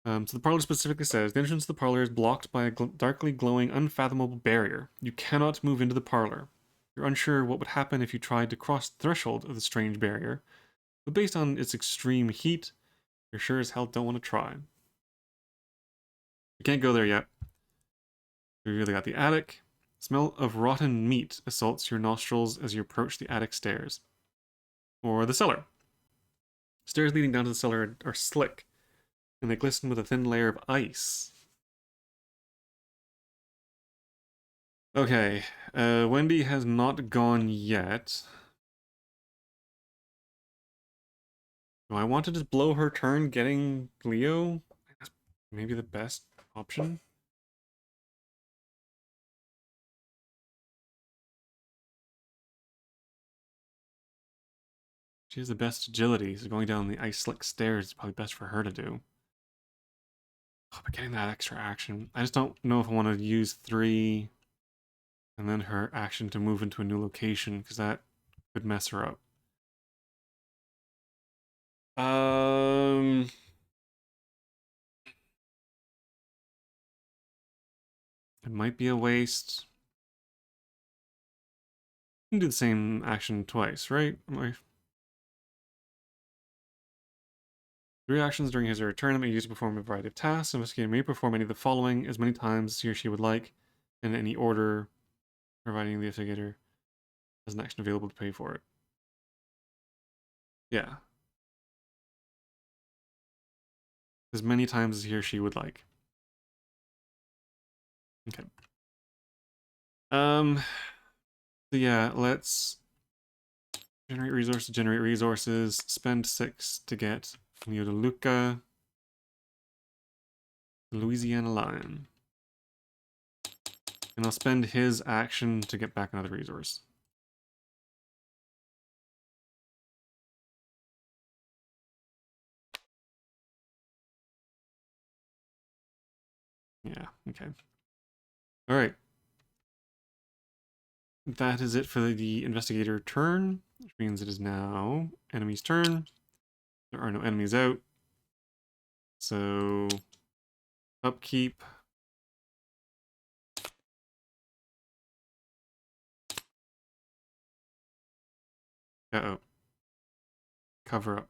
So the parlor specifically says, the entrance to the parlor is blocked by a darkly glowing, unfathomable barrier. You cannot move into the parlor. You're unsure what would happen if you tried to cross the threshold of the strange barrier, but based on its extreme heat, you're sure as hell don't want to try. You can't go there yet. We really got the attic. Smell of rotten meat assaults your nostrils as you approach the attic stairs. Or the cellar. Stairs leading down to the cellar are slick, and they glisten with a thin layer of ice. Okay, Wendy has not gone yet. Do I want to just blow her turn getting Leo? That's maybe the best option. She has the best agility, so going down the ice slick stairs is probably best for her to do. Oh, but getting that extra action. I just don't know if I want to use 3 and then her action to move into a new location, because that could mess her up. It might be a waste. You can do the same action twice, right? 3 actions during his or her turn may use to perform a variety of tasks. Investigator may perform any of the following as many times as he or she would like, in any order, providing the investigator has an action available to pay for it. Yeah. As many times as he or she would like. Okay. So yeah, let's generate resources, spend 6 to get Neo de Luca, Louisiana Lion. And I'll spend his action to get back another resource. Yeah, okay. Alright. That is it for the investigator turn, which means it is now enemy's turn. There are no enemies out. So, upkeep. Uh-oh. Cover up.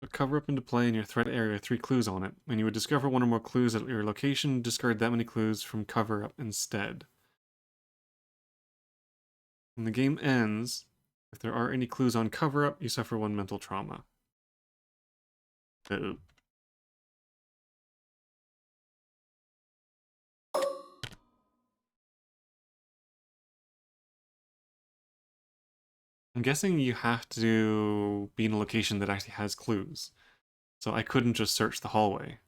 Put cover up into play in your threat area, 3 clues on it. When you would discover 1 or more clues at your location, discard that many clues from cover up instead. When the game ends, if there are any clues on cover up, you suffer 1 mental trauma. Uh-oh. I'm guessing you have to be in a location that actually has clues. So I couldn't just search the hallway.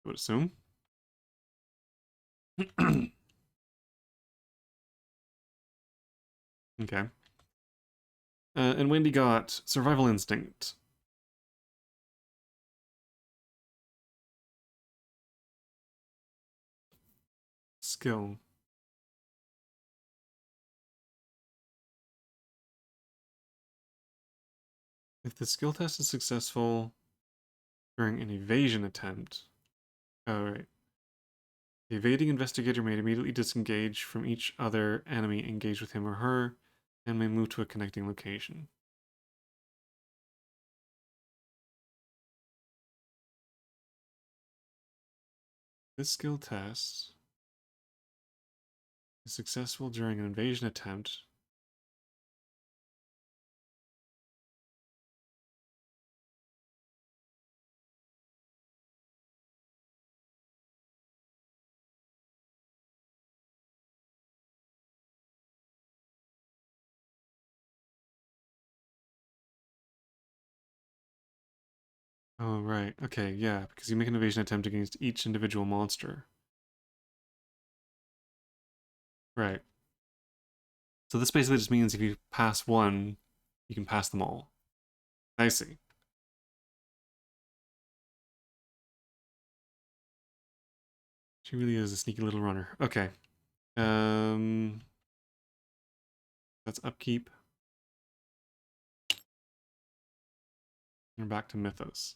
I would assume. Okay. And Wendy got Survival Instinct. Skill. If the skill test is successful during an evasion attempt. Oh, right. The evading investigator may immediately disengage from each other enemy engaged with him or her and may move to a connecting location. This skill test is successful during an invasion attempt. Oh, right. Okay, yeah, because you make an evasion attempt against each individual monster. Right. So this basically just means if you pass one, you can pass them all. I see. She really is a sneaky little runner. Okay. Um, that's upkeep. We're back to Mythos.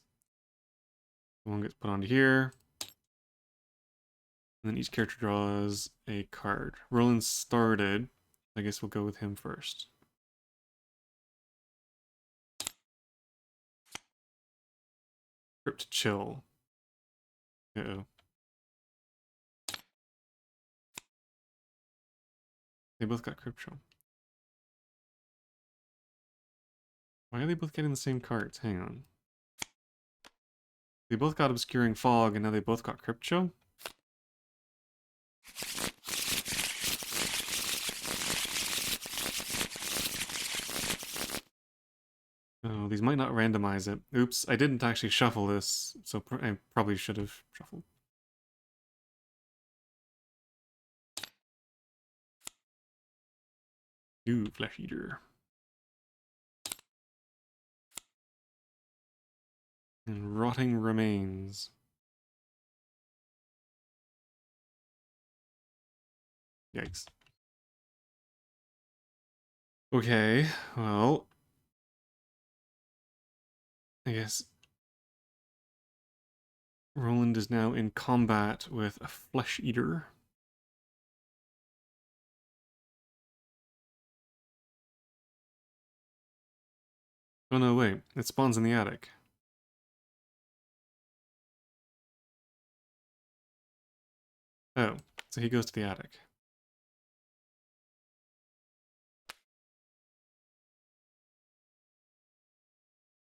One gets put onto here. And then each character draws a card. Roland started. I guess we'll go with him first. Crypt Chill. Uh-oh. They both got Crypt Chill. Why are they both getting the same cards? Hang on. They both got Obscuring Fog, and now they both got Crypt Chill? Oh, these might not randomize it. Oops, I didn't actually shuffle this, so I probably should have shuffled. Ooh, Flesh Eater. And Rotting Remains. Yikes. Okay, well, I guess Roland is now in combat with a Flesh Eater. Oh no, wait, it spawns in the attic. Oh, so he goes to the attic.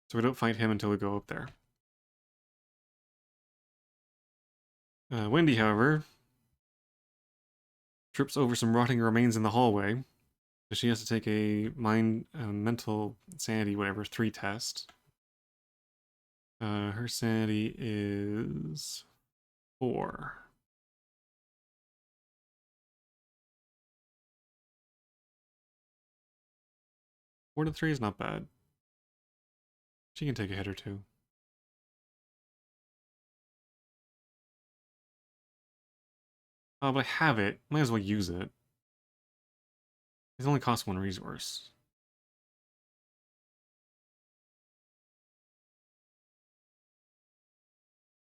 So we don't fight him until we go up there. Wendy, however, trips over some rotting remains in the hallway. So she has to take a mental sanity, whatever, 3 test. Her sanity is 4. 4 to 3 is not bad. She can take a hit or two. Oh, but I have it. Might as well use it. It only costs 1 resource.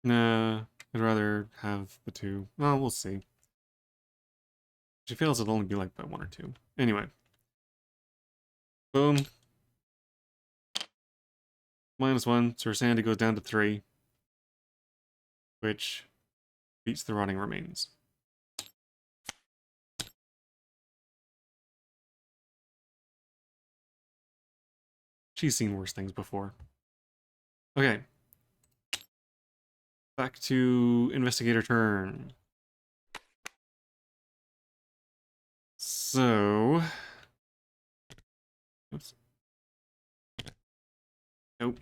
Nah, I'd rather have the 2. Well, we'll see. If she fails, it'll only be like by 1 or 2. Anyway. Boom. -1, so her sanity goes down to 3. Which beats the rotting remains. She's seen worse things before. Okay. Back to investigator turn. So... Oops. Nope.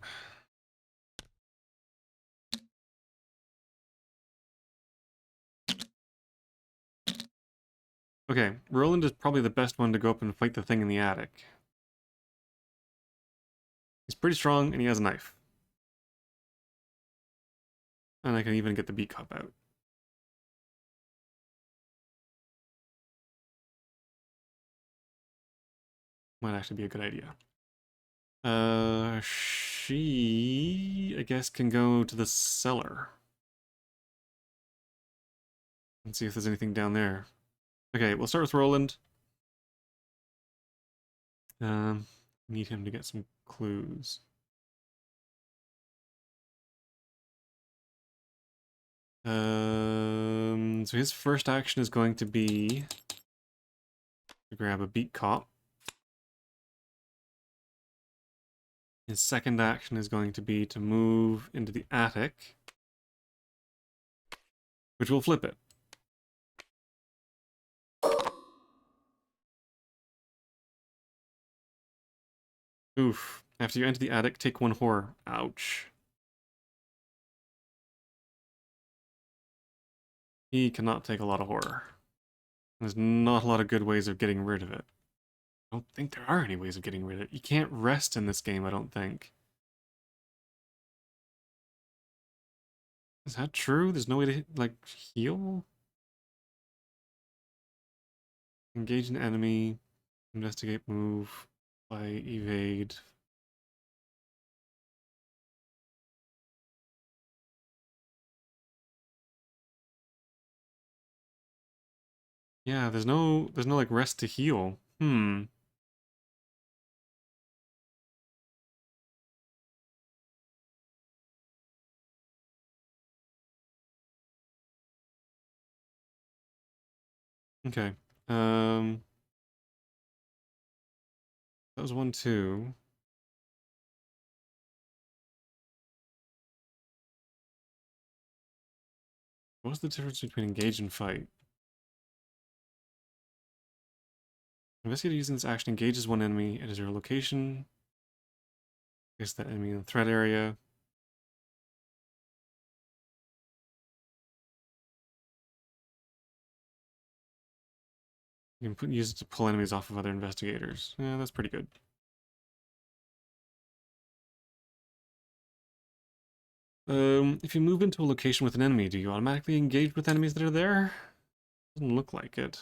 Okay, Roland is probably the best one to go up and fight the thing in the attic. He's pretty strong, and he has a knife. And I can even get the beat cop out. Might actually be a good idea. She, I guess, can go to the cellar. And see if there's anything down there. Okay, we'll start with Roland. Need him to get some clues. So his first action is going to be to grab a beat cop. His second action is going to be to move into the attic, which will flip it. Oof. After you enter the attic, take 1 horror. Ouch. He cannot take a lot of horror. There's not a lot of good ways of getting rid of it. I don't think there are any ways of getting rid of it. You can't rest in this game, I don't think. Is that true? There's no way to, like, heal? Engage an enemy. Investigate, move, fight, evade. Yeah, there's no like rest to heal. Okay. That was 1, 2. What's the difference between engage and fight? Investigator using this action engages one enemy at a 0 location. Place that enemy in the threat area. You can use it to pull enemies off of other investigators. Yeah, that's pretty good. If you move into a location with an enemy, do you automatically engage with enemies that are there? Doesn't look like it.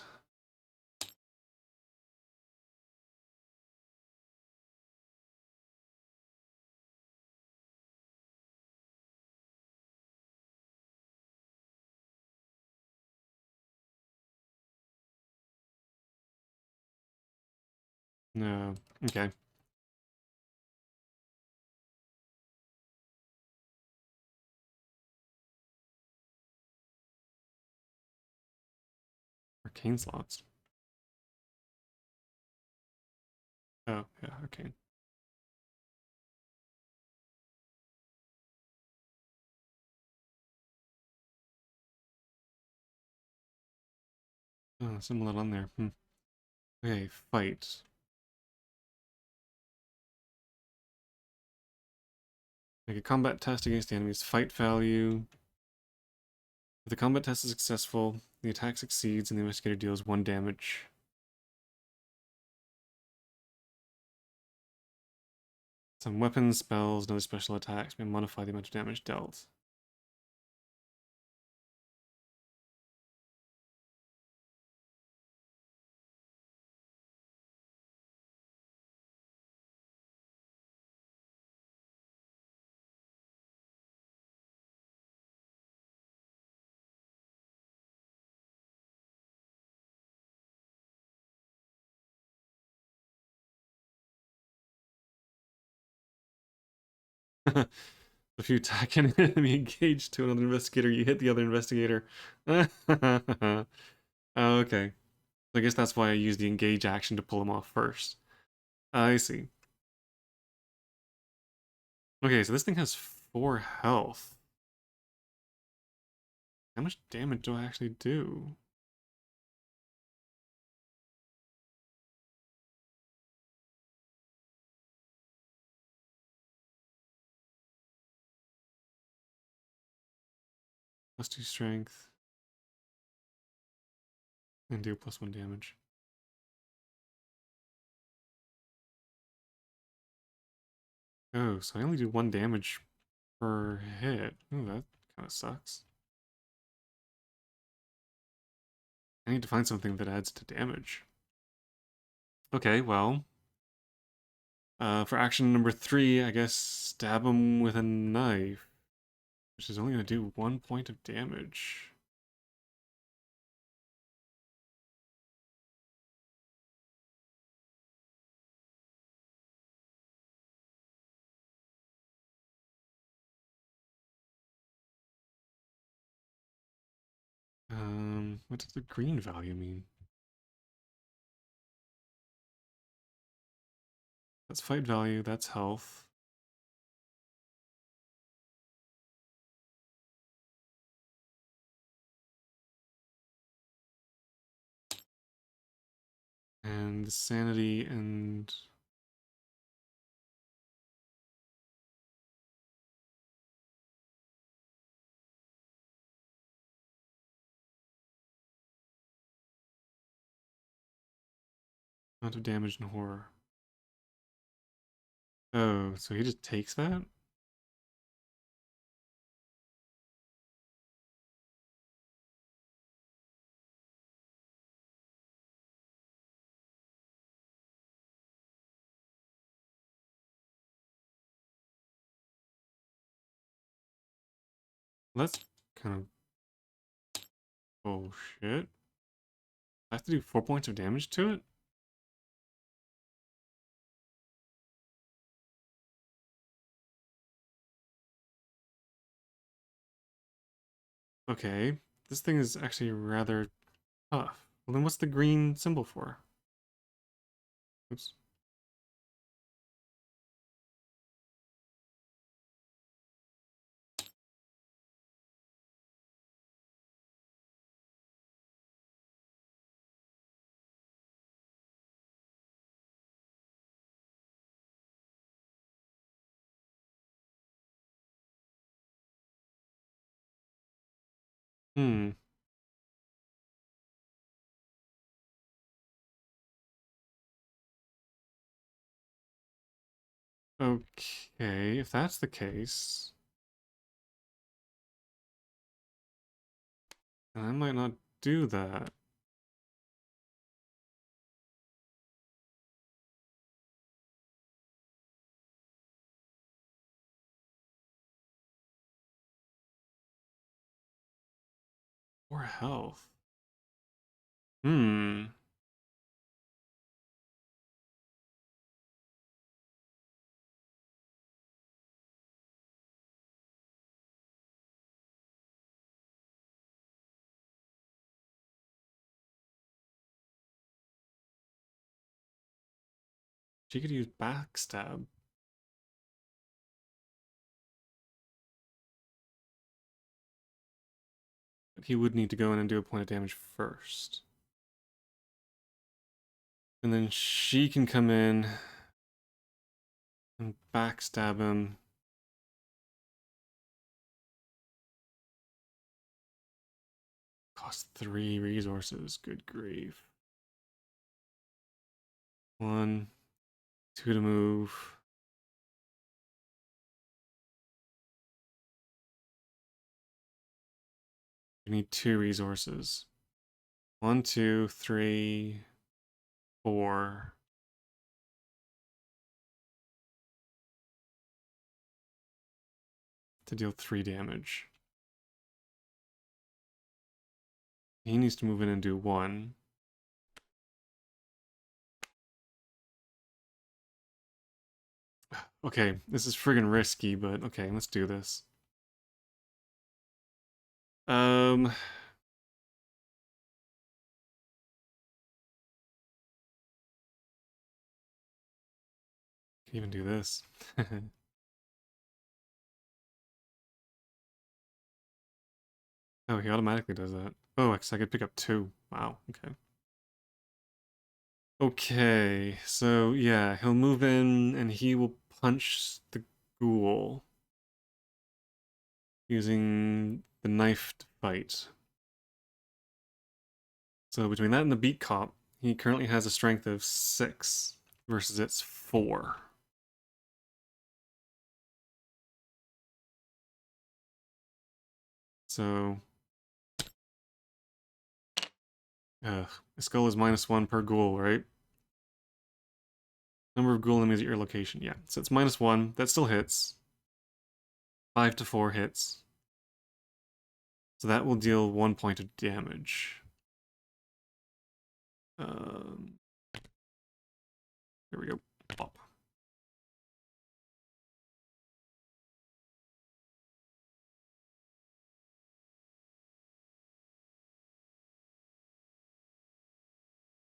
No. Okay. Arcane slots. Oh, yeah, arcane. Oh, similar on there. Okay, fight. Make a combat test against the enemy's fight value. If the combat test is successful, the attack succeeds and the investigator deals 1 damage. Some weapons, spells, and other special attacks may modify the amount of damage dealt. If you attack an enemy engaged to another investigator, you hit the other investigator. Oh, okay. So I guess that's why I use the engage action to pull him off first. I see. Okay, so this thing has 4 health. How much damage do I actually do? +2 strength. And do +1 damage. Oh, so I only do 1 damage per hit. Ooh, that kind of sucks. I need to find something that adds to damage. Okay, well, for action number 3, I guess stab him with a knife, which is only going to do 1 point of damage. What does the green value mean? That's fight value, that's health. And sanity and... amount of damage and horror. Oh, so he just takes that? That's kind of... Oh, shit. I have to do 4 points of damage to it? Okay, this thing is actually rather tough. Well, then what's the green symbol for? Oops. Hmm. Okay, if that's the case, then I might not do that. Or health. Hmm. She could use backstab. But he would need to go in and do a point of damage first. And then she can come in and backstab him. Cost 3 resources. Good grief. 1, 2 to move. You need 2 resources. 1, 2, 3, 4. To deal 3 damage. He needs to move in and do 1. Okay, this is friggin' risky, but okay, let's do this. Um, can even do this. Oh, he automatically does that. Oh, I could pick up 2. Wow, okay. Okay, so yeah, he'll move in and he will punch the ghoul using the knife to fight. So between that and the beat cop, he currently has a strength of 6 versus its 4. So, the skull is -1 per ghoul, right? Number of ghoul enemies at your location. Yeah, so it's -1. That still hits. 5 to 4 hits. So that will deal 1 point of damage. There we go. Pop.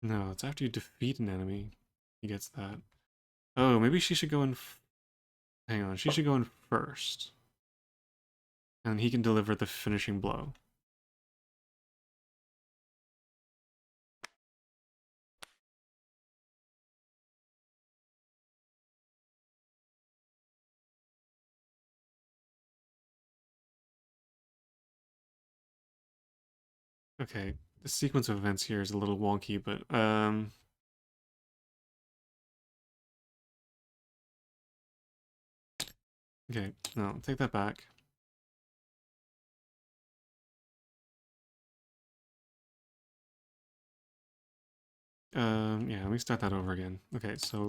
No, it's after you defeat an enemy. He gets that. Oh, maybe she should go in. Hang on, she should go in first. And he can deliver the finishing blow. Okay, the sequence of events here is a little wonky, but okay, no, take that back. Yeah, let me start that over again. Okay, so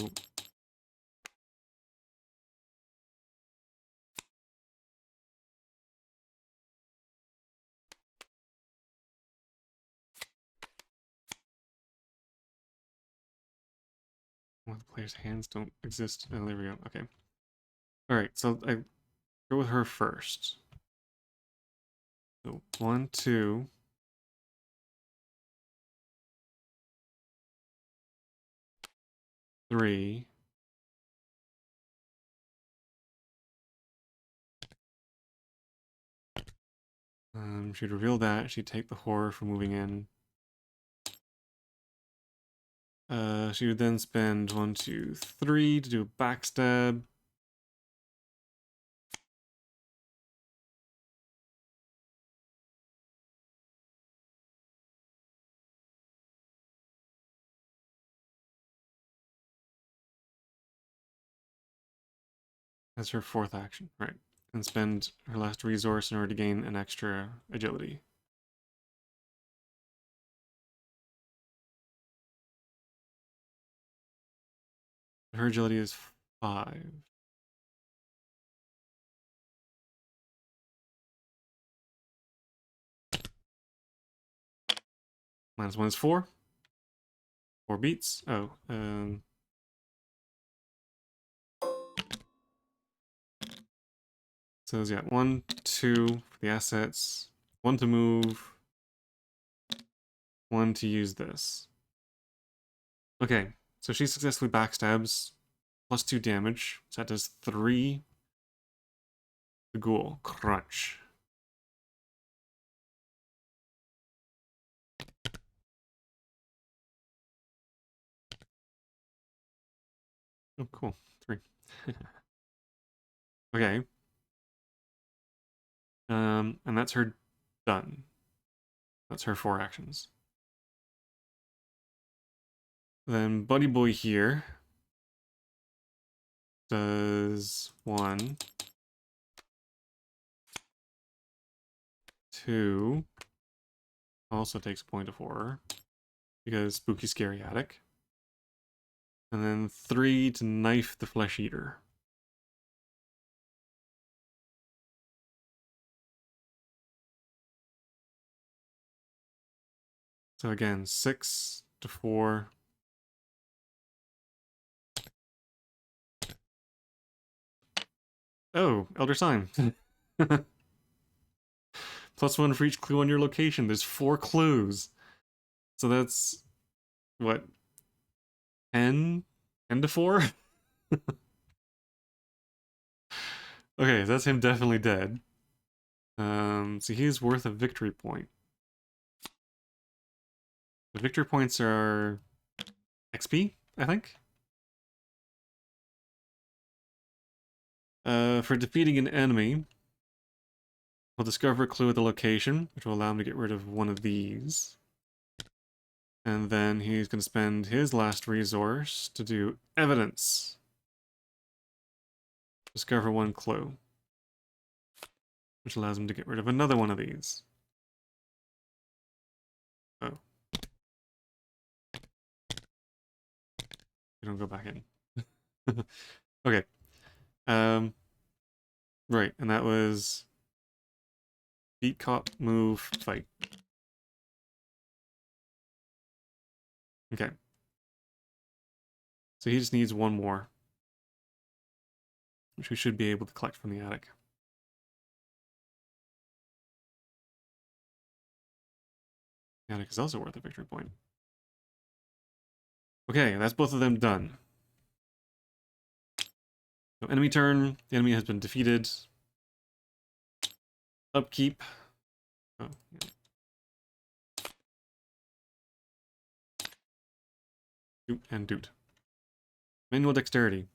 well, the player's hands don't exist. Oh, there we go. Okay. Alright, so I go with her first. So 1, 2. Three. She'd reveal that. She'd take the horror for moving in. She would then spend 1, 2, 3 to do a backstab. That's her 4th action, right? And spend her last resource in order to gain an extra agility. Her agility is 5. -1 is 4. 4 beats. Oh, so yeah, 1, 2 for the assets, 1 to move, 1 to use this. Okay, so she successfully backstabs, +2 damage, so that does 3. The ghoul, crunch. Oh, cool, 3. Okay. And that's her done. That's her 4 actions. Then Buddy Boy here does 1, 2, also takes a point of horror because spooky scary attic. And then 3 to knife the flesh eater. So again, 6 to 4. Oh, Elder Sign. +1 for each clue on your location. There's 4 clues. So that's, what, 10? 10 to 4? Okay, that's him definitely dead. So he's worth a victory point. The victory points are XP, I think. For defeating an enemy, he'll discover a clue at the location, which will allow him to get rid of one of these. And then he's going to spend his last resource to do evidence. Discover 1 clue. which allows him to get rid of another one of these. Oh. You don't go back in. Okay. Right, and that was beat, cop, move, fight. Okay. So he just needs one more, which we should be able to collect from the attic. The attic is also worth a victory point. Okay, that's both of them done. So enemy turn, the enemy has been defeated. Upkeep. Oh, yeah. Doot and doot. Manual dexterity.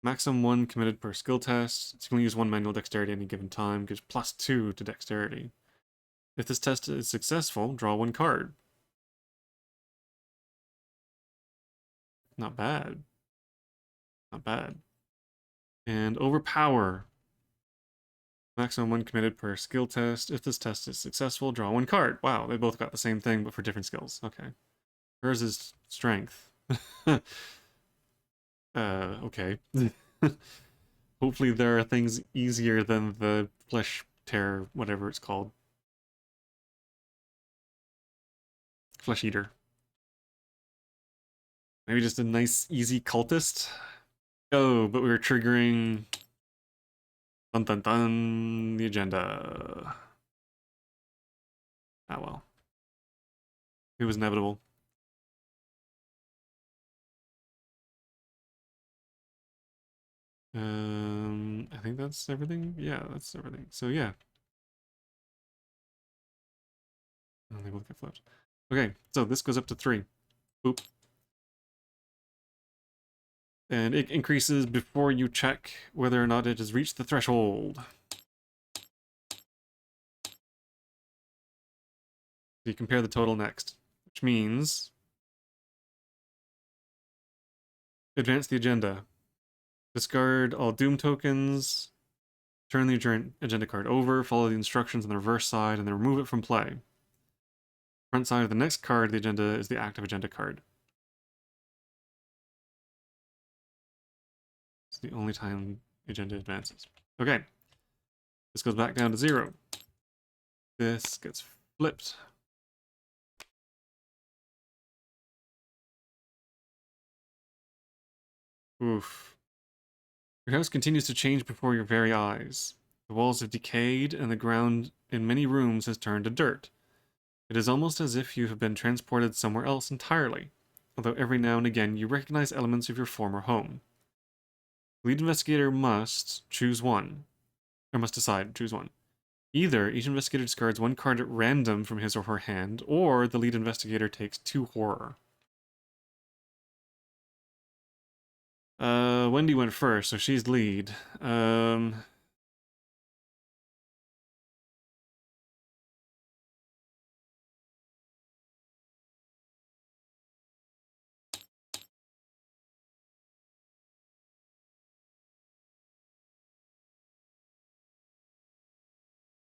Maximum 1 committed per skill test. So you can only use 1 manual dexterity at any given time. Gives +2 to dexterity. If this test is successful, draw 1 card. Not bad. Not bad. And overpower. Maximum 1 committed per skill test. If this test is successful, draw 1 card. Wow, they both got the same thing, but for different skills. Okay. Hers is strength. Okay. Hopefully there are things easier than the flesh tear, whatever it's called. Flesh eater. Maybe just a nice, easy cultist? Oh, but we were triggering... Dun dun dun, the agenda. Ah well. It was inevitable. I think that's everything. Yeah, that's everything. So yeah. Oh, they both get flipped. Okay, so this goes up to 3. Boop. And it increases before you check whether or not it has reached the threshold. You compare the total next, which means advance the agenda. Discard all doom tokens, turn the agenda card over, follow the instructions on the reverse side, and then remove it from play. Front side of the next card of the agenda is the active agenda card. It's the only time the agenda advances. Okay. This goes back down to 0. This gets flipped. Oof. Your house continues to change before your very eyes. The walls have decayed, and the ground in many rooms has turned to dirt. It is almost as if you have been transported somewhere else entirely, although every now and again you recognize elements of your former home. The lead investigator must choose one, or must decide, choose one. Either each investigator discards 1 card at random from his or her hand, or the lead investigator takes 2 horror. Wendy went first, so she's lead.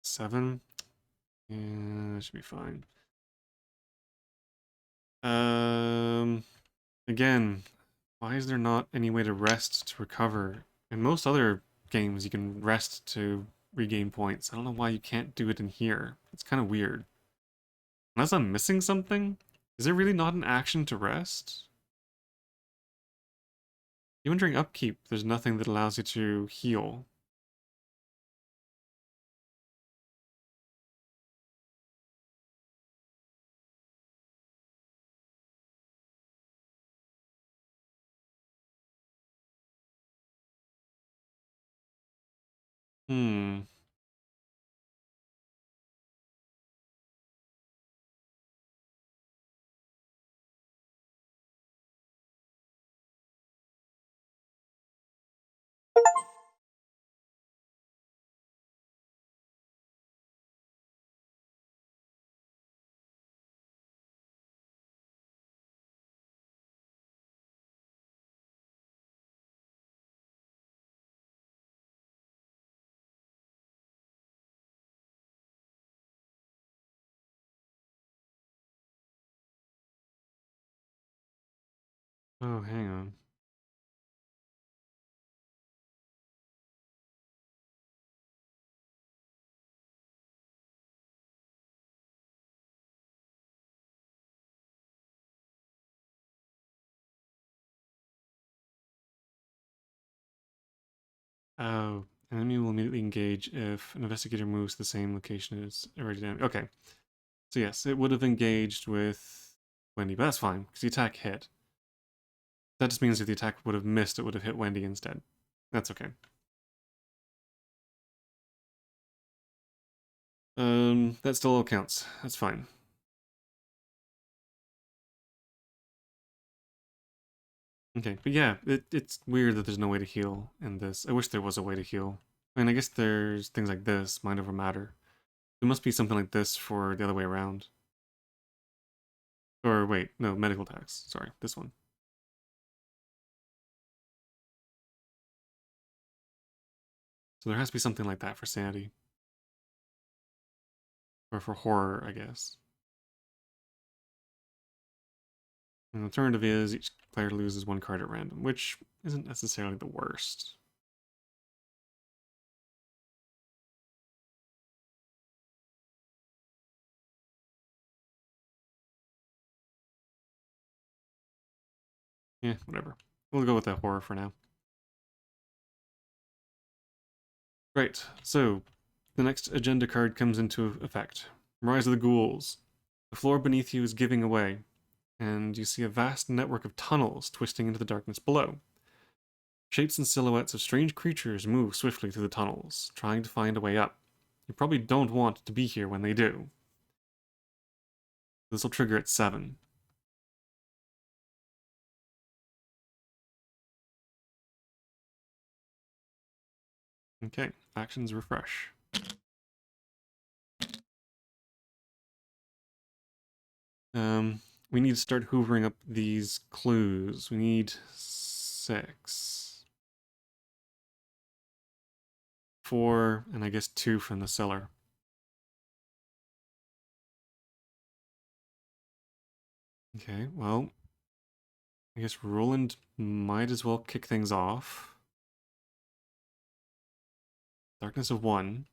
7. Yeah, that should be fine. Again, why is there not any way to rest to recover? In most other games, you can rest to regain points. I don't know why you can't do it in here. It's kind of weird. Unless I'm missing something? Is there really not an action to rest? Even during upkeep, there's nothing that allows you to heal. Hmm. Oh, hang on. Oh, enemy will immediately engage if an investigator moves to the same location as already damaged. Okay, so yes, it would have engaged with Wendy, but that's fine, because the attack hit. That just means if the attack would have missed, it would have hit Wendy instead. That's okay. That still all counts. That's fine. Okay, but yeah, it's weird that there's no way to heal in this. I wish there was a way to heal. I mean, I guess there's things like this, mind over matter. There must be something like this for the other way around. Or wait, no, medical tax. Sorry, this one. So there has to be something like that for sanity. Or for horror, I guess. An alternative is each player loses one card at random, which isn't necessarily the worst. Yeah, whatever. We'll go with that horror for now. Right, so the next agenda card comes into effect. Rise of the Ghouls. The floor beneath you is giving away, and you see a vast network of tunnels twisting into the darkness below. Shapes and silhouettes of strange creatures move swiftly through the tunnels, trying to find a way up. You probably don't want to be here when they do. This will trigger at 7. Okay, actions refresh. We need to start hoovering up these clues. We need 6. 4, and I guess 2 from the cellar. Okay, well, I guess Roland might as well kick things off. Darkness of 1.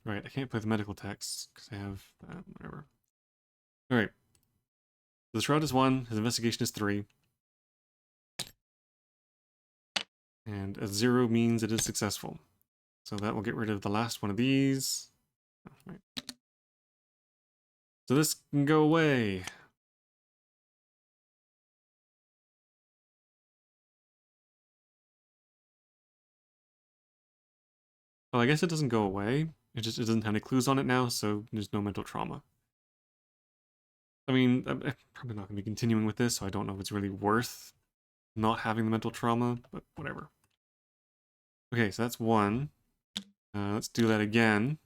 Right, I can't play the medical text because I have that, whatever. Alright. The Shroud is 1, his investigation is 3. And a 0 means it is successful. So that will get rid of the last one of these. Right. So this can go away. Well, I guess it doesn't go away. It doesn't have any clues on it now, so there's no mental trauma. I mean, I'm probably not going to be continuing with this, so I don't know if it's really worth not having the mental trauma, but whatever. Okay, so that's 1. Let's do that again.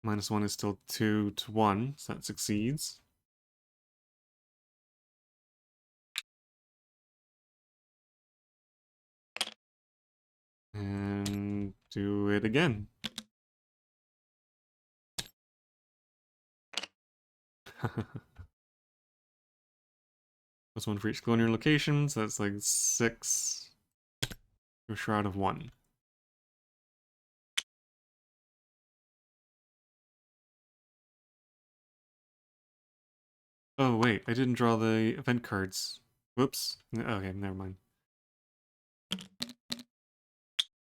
-1 is still 2 to 1, so that succeeds. And do it again. That's 1 for each glow near location, so that's like 6 to a shroud of 1. Oh wait, I didn't draw the event cards. Whoops. Okay, never mind.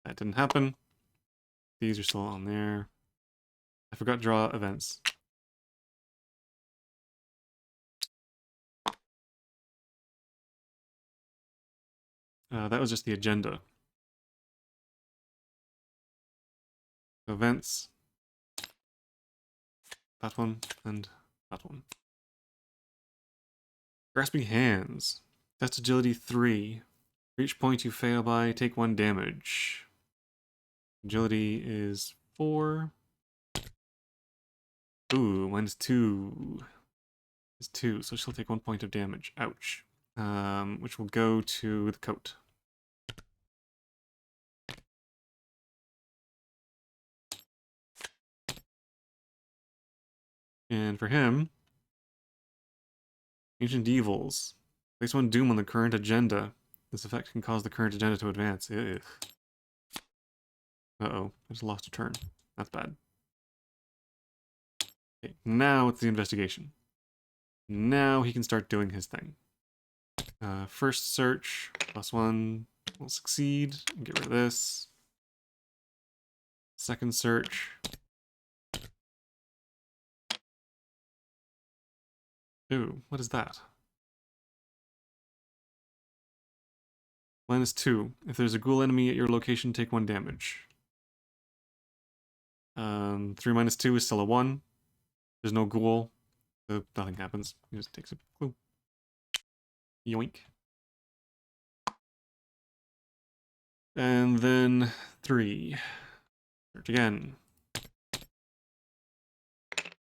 That didn't happen. These are still on there. I forgot to draw events. That was just the agenda. Events. That one, and that one. Grasping Hands. Test agility 3. For each point you fail by, take 1 damage. Agility is 4. Ooh, -2. Is 2, so she'll take 1 point of damage. Ouch. Which will go to the coat. And for him, Ancient Evils. Place one doom on the current agenda. This effect can cause the current agenda to advance. Ugh. Uh-oh, I just lost a turn. That's bad. Okay, now it's the investigation. Now he can start doing his thing. First search, +1 will succeed. Get rid of this. Second search. Ooh, what is that? -2. If there's a ghoul enemy at your location, take 1 damage. 3 -2 is still a 1. There's no ghoul, so nothing happens. He just takes a clue. Yoink. And then 3. Search again.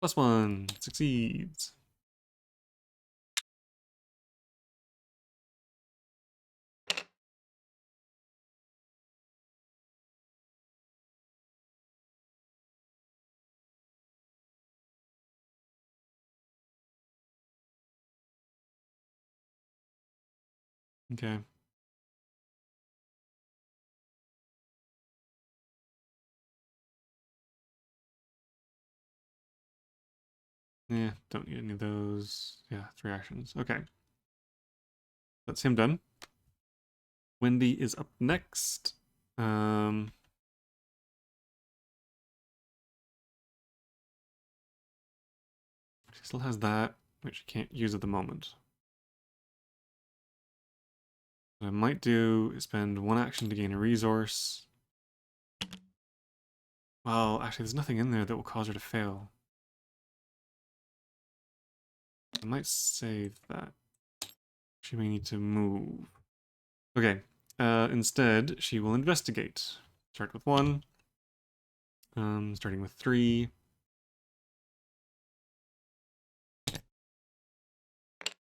+1 succeeds. Okay. Yeah, don't need any of those. Yeah, 3 actions. Okay. That's him done. Wendy is up next. She still has that, which she can't use at the moment. What I might do is spend 1 action to gain a resource. Well, actually, there's nothing in there that will cause her to fail. I might save that. She may need to move. Okay. Instead, she will investigate. Start with 1. Starting with 3.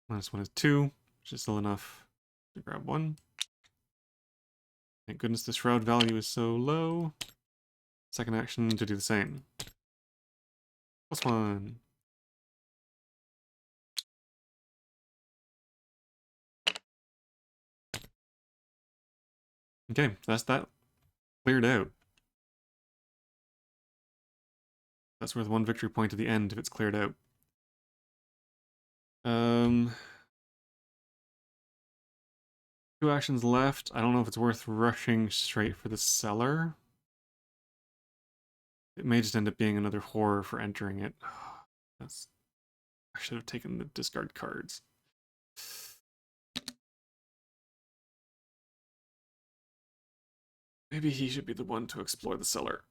-1 is 2, which is still enough to grab 1. Thank goodness the shroud value is so low. Second action to do the same. +1. Okay, that's that cleared out. That's worth 1 victory point at the end if it's cleared out. 2 actions left. I don't know if it's worth rushing straight for the cellar. It may just end up being another horror for entering it. That's... I should have taken the discard cards. Maybe he should be the one to explore the cellar.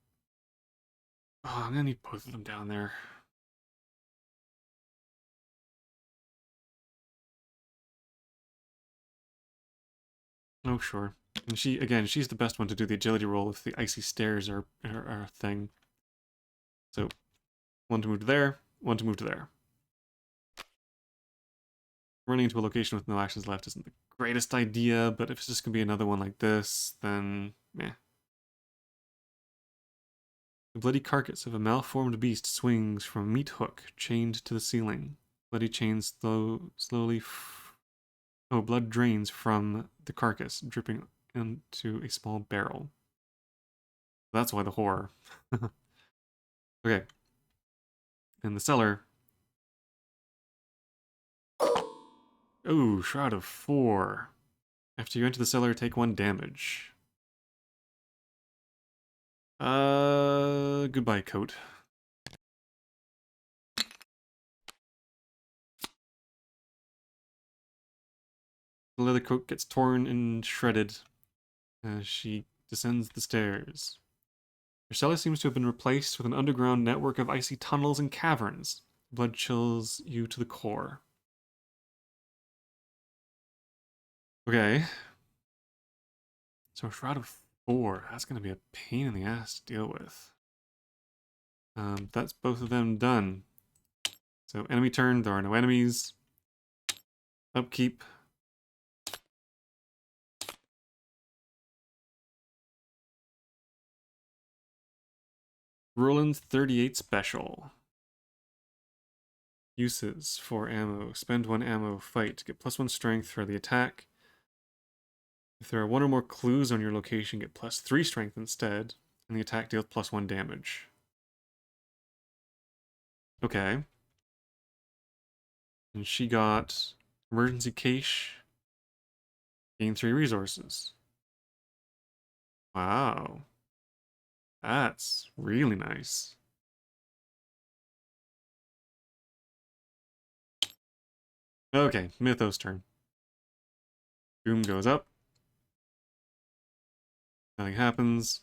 Oh, I'm gonna need both of them down there. Oh, sure. And she, again, she's the best one to do the agility roll if the icy stairs are a thing. So, 1 to move to there, 1 to move to there. Running into a location with no actions left isn't the greatest idea, but if it's just gonna be another one like this, then meh. The bloody carcass of a malformed beast swings from a meat hook chained to the ceiling. Bloody chain slowly. Blood drains from the carcass, dripping into a small barrel. That's why the horror. Okay. In the cellar. Oh, Shroud of 4. After you enter the cellar, take 1 damage. Goodbye, coat. The leather coat gets torn and shredded as she descends the stairs. Her cellar seems to have been replaced with an underground network of icy tunnels and caverns. Blood chills you to the core. Okay. So a Shroud of 4. That's going to be a pain in the ass to deal with. That's both of them done. So enemy turn, there are no enemies. Upkeep. Roland's 38 special. Uses for ammo. Spend 1 ammo, fight. Get +1 strength for the attack. If there are 1 or more clues on your location, get +3 strength instead. And the attack deals +1 damage. Okay. And she got emergency cache. Gain 3 resources. Wow. That's really nice. Okay, Mythos turn. Boom goes up. Nothing happens.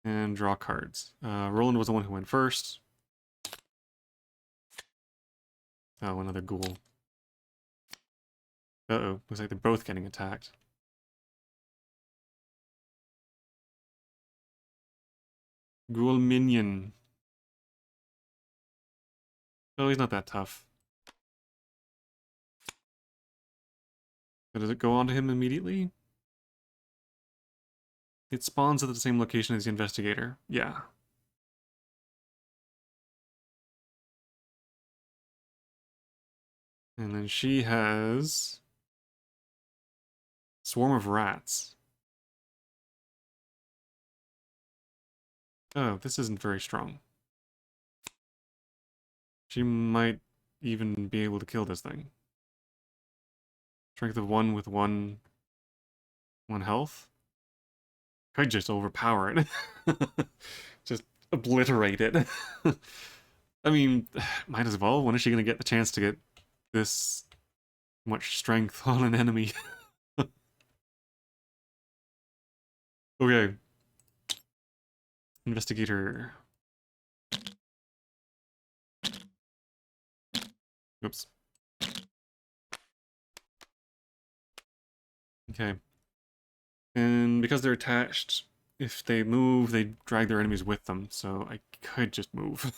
And draw cards. Roland was the one who went first. Oh, another ghoul. Uh-oh, looks like they're both getting attacked. Ghoul minion. Oh, he's not that tough. But does it go onto him immediately? It spawns at the same location as the investigator. Yeah. And then she has Swarm of Rats. Oh, this isn't very strong. She might even be able to kill this thing. Strength of 1 with 1 health? Could just overpower it. Just obliterate it. I mean, might as well. When is she going to get the chance to get this much strength on an enemy? Okay. Investigator. Oops. Okay. And because they're attached, if they move, they drag their enemies with them, so I could just move.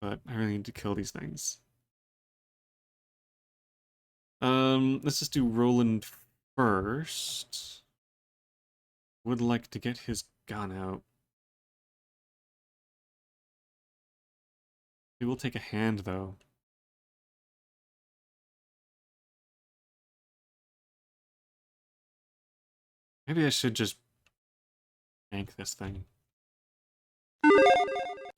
But I really need to kill these things. Let's just do Roland first. Would like to get his gun out. He will take a hand, though. Maybe I should just yank this thing.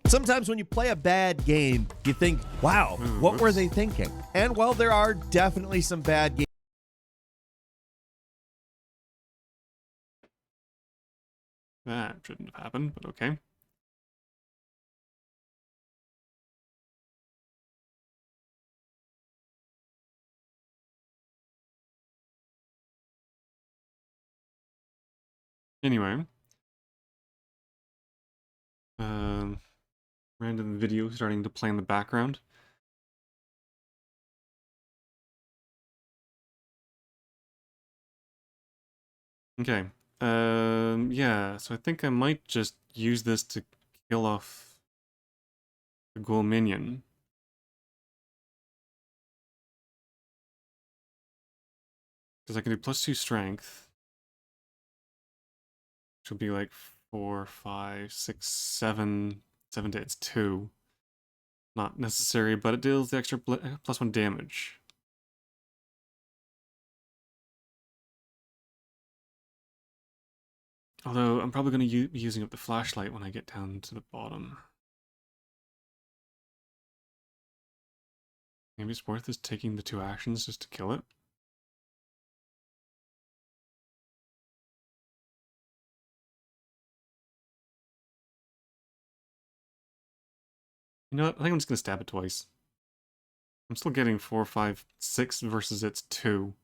Sometimes when you play a bad game, you think, wow, what were they thinking? And well, there are definitely some bad games. That shouldn't have happened, but okay. Anyway. Random video starting to play in the background. Okay. Yeah, so I think I might just use this to kill off the ghoul minion. Because I can do +2 strength. Which will be like 4, 5, 6, 7. 7 to its 2. Not necessary, but it deals the extra +1 damage. Although, I'm probably going to be using up the flashlight when I get down to the bottom. Maybe it's worth just taking the 2 actions just to kill it. You know what? I think I'm just going to stab it twice. I'm still getting 4, 5, 6 versus its 2.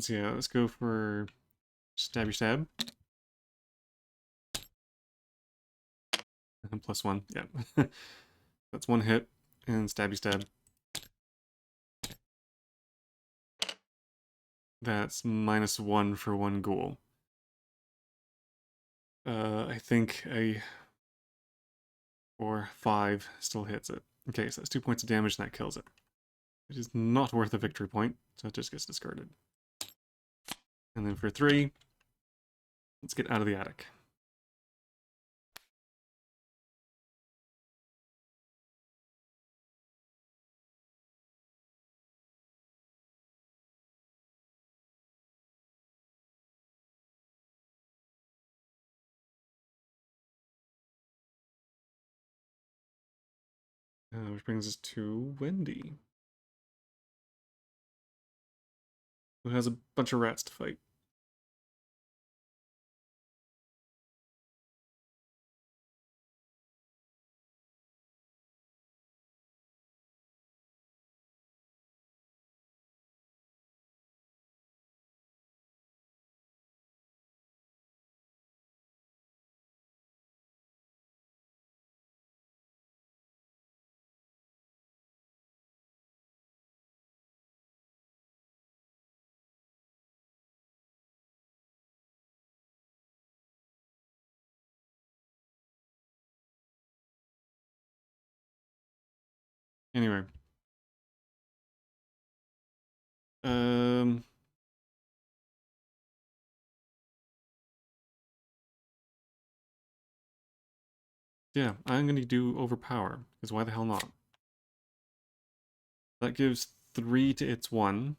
So yeah, let's go for stabby stab. And +1, yeah. That's 1 hit. And stabby stab. That's -1 for one ghoul. I think a 4/5 still hits it. Okay, so that's 2 points of damage and that kills it. It is not worth a victory point, so it just gets discarded. And then for 3, let's get out of the attic. Which brings us to Wendy, who has a bunch of rats to fight. Anyway. Um... Yeah, I'm going to do Overpower, because why the hell not? That gives 3 to its 1.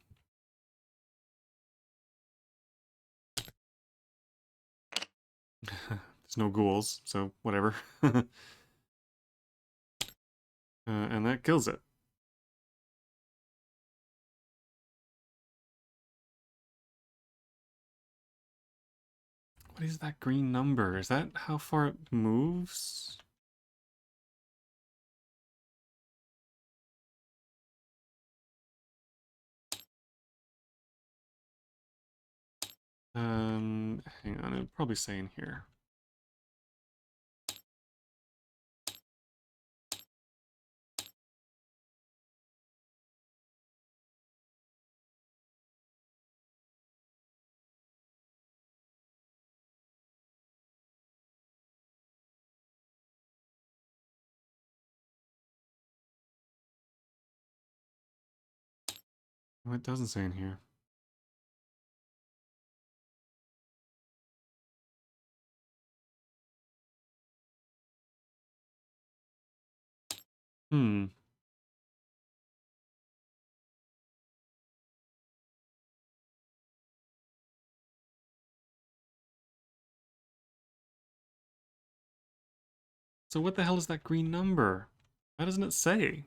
There's no ghouls, so whatever. And that kills it. What is that green number? Is that how far it moves? Hang on, it'll probably say in here. Oh, it doesn't say in here. Hmm. So what the hell is that green number? Why doesn't it say?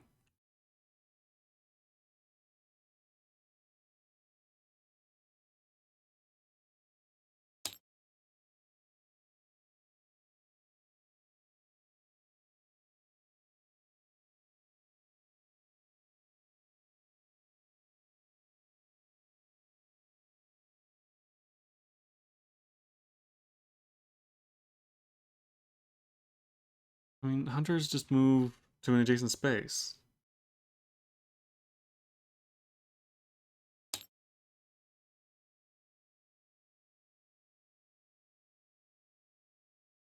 I mean, hunters just move to an adjacent space.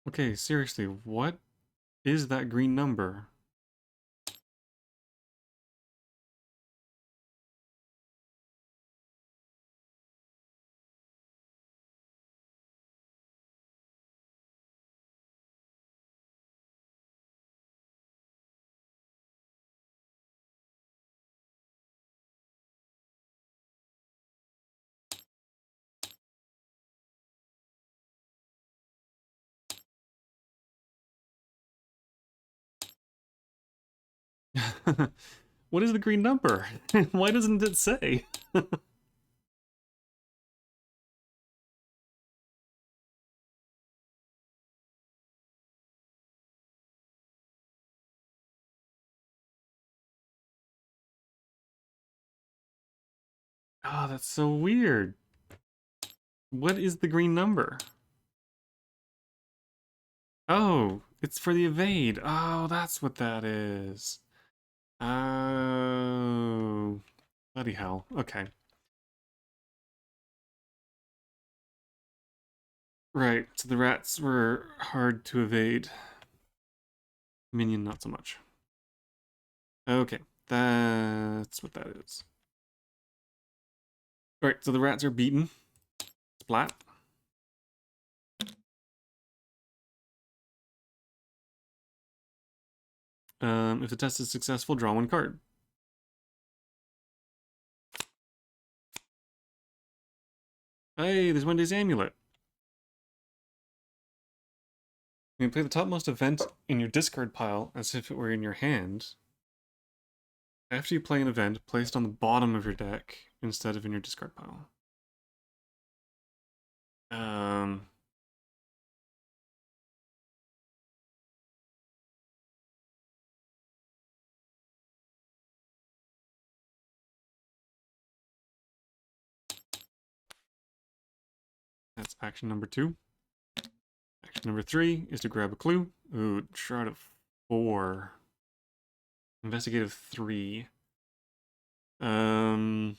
Okay, seriously, what is that green number? What is the green number? Why doesn't it say? Ah, that's so weird. What is the green number? Oh, it's for the evade. Oh, that's what that is. Oh, bloody hell. Okay. Right, so the rats were hard to evade. Minion, not so much. Okay, that's what that is. Alright, so the rats are beaten. Splat. If the test is successful, draw one card. Hey, there's Wendy's amulet. You can play the topmost event in your discard pile as if it were in your hand. After you play an event, placed on the bottom of your deck instead of in your discard pile. That's action number 2. Action number 3 is to grab a clue. Ooh, Shroud of 4. Investigative 3. Hmm.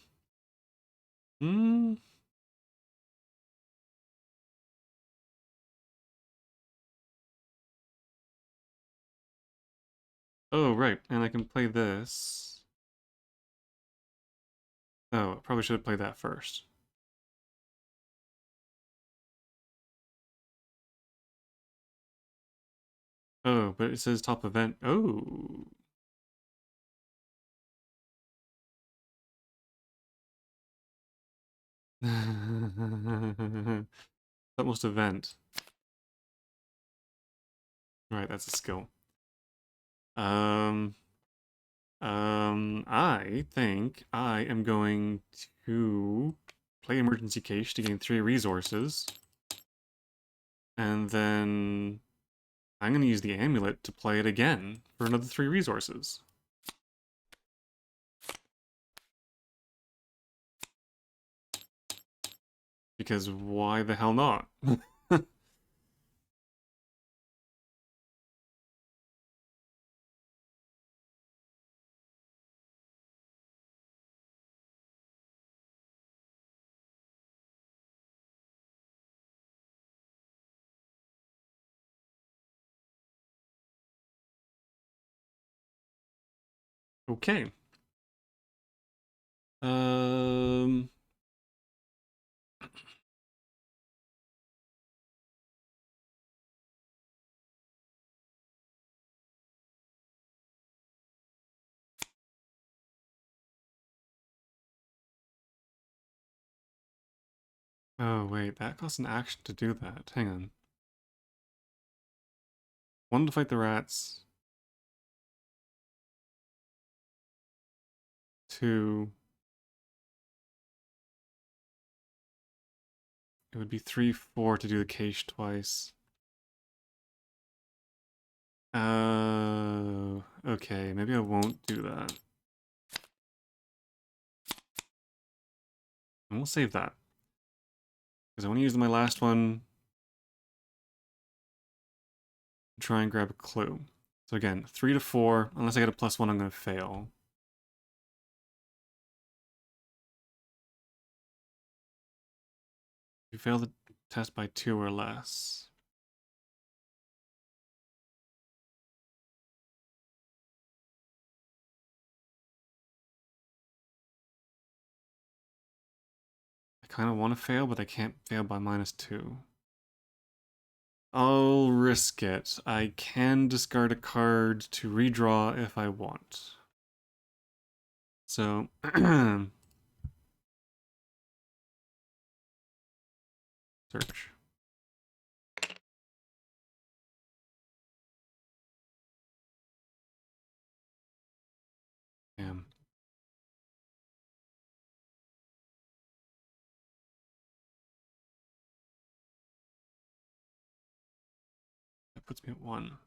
Oh, right, and I can play this. Oh, I probably should have played that first. Oh, but it says top event. Oh. Topmost event. Right, that's a skill. I think I am going to play Emergency Cache to gain 3 resources. And then I'm going to use the amulet to play it again for another 3 resources. Because why the hell not? Okay. Um... Oh, wait, that costs an action to do that. Hang on. 1 to fight the rats. 2. It would be 3, 4 to do the cache twice. Okay, maybe I won't do that. And we'll save that. Because I want to use my last one to try and grab a clue. So again, 3 to 4. Unless I get a +1, I'm going to fail. You fail the test by 2 or less. I kind of want to fail, but I can't fail by -2. I'll risk it. I can discard a card to redraw if I want. So, search. Damn. That puts me at 1.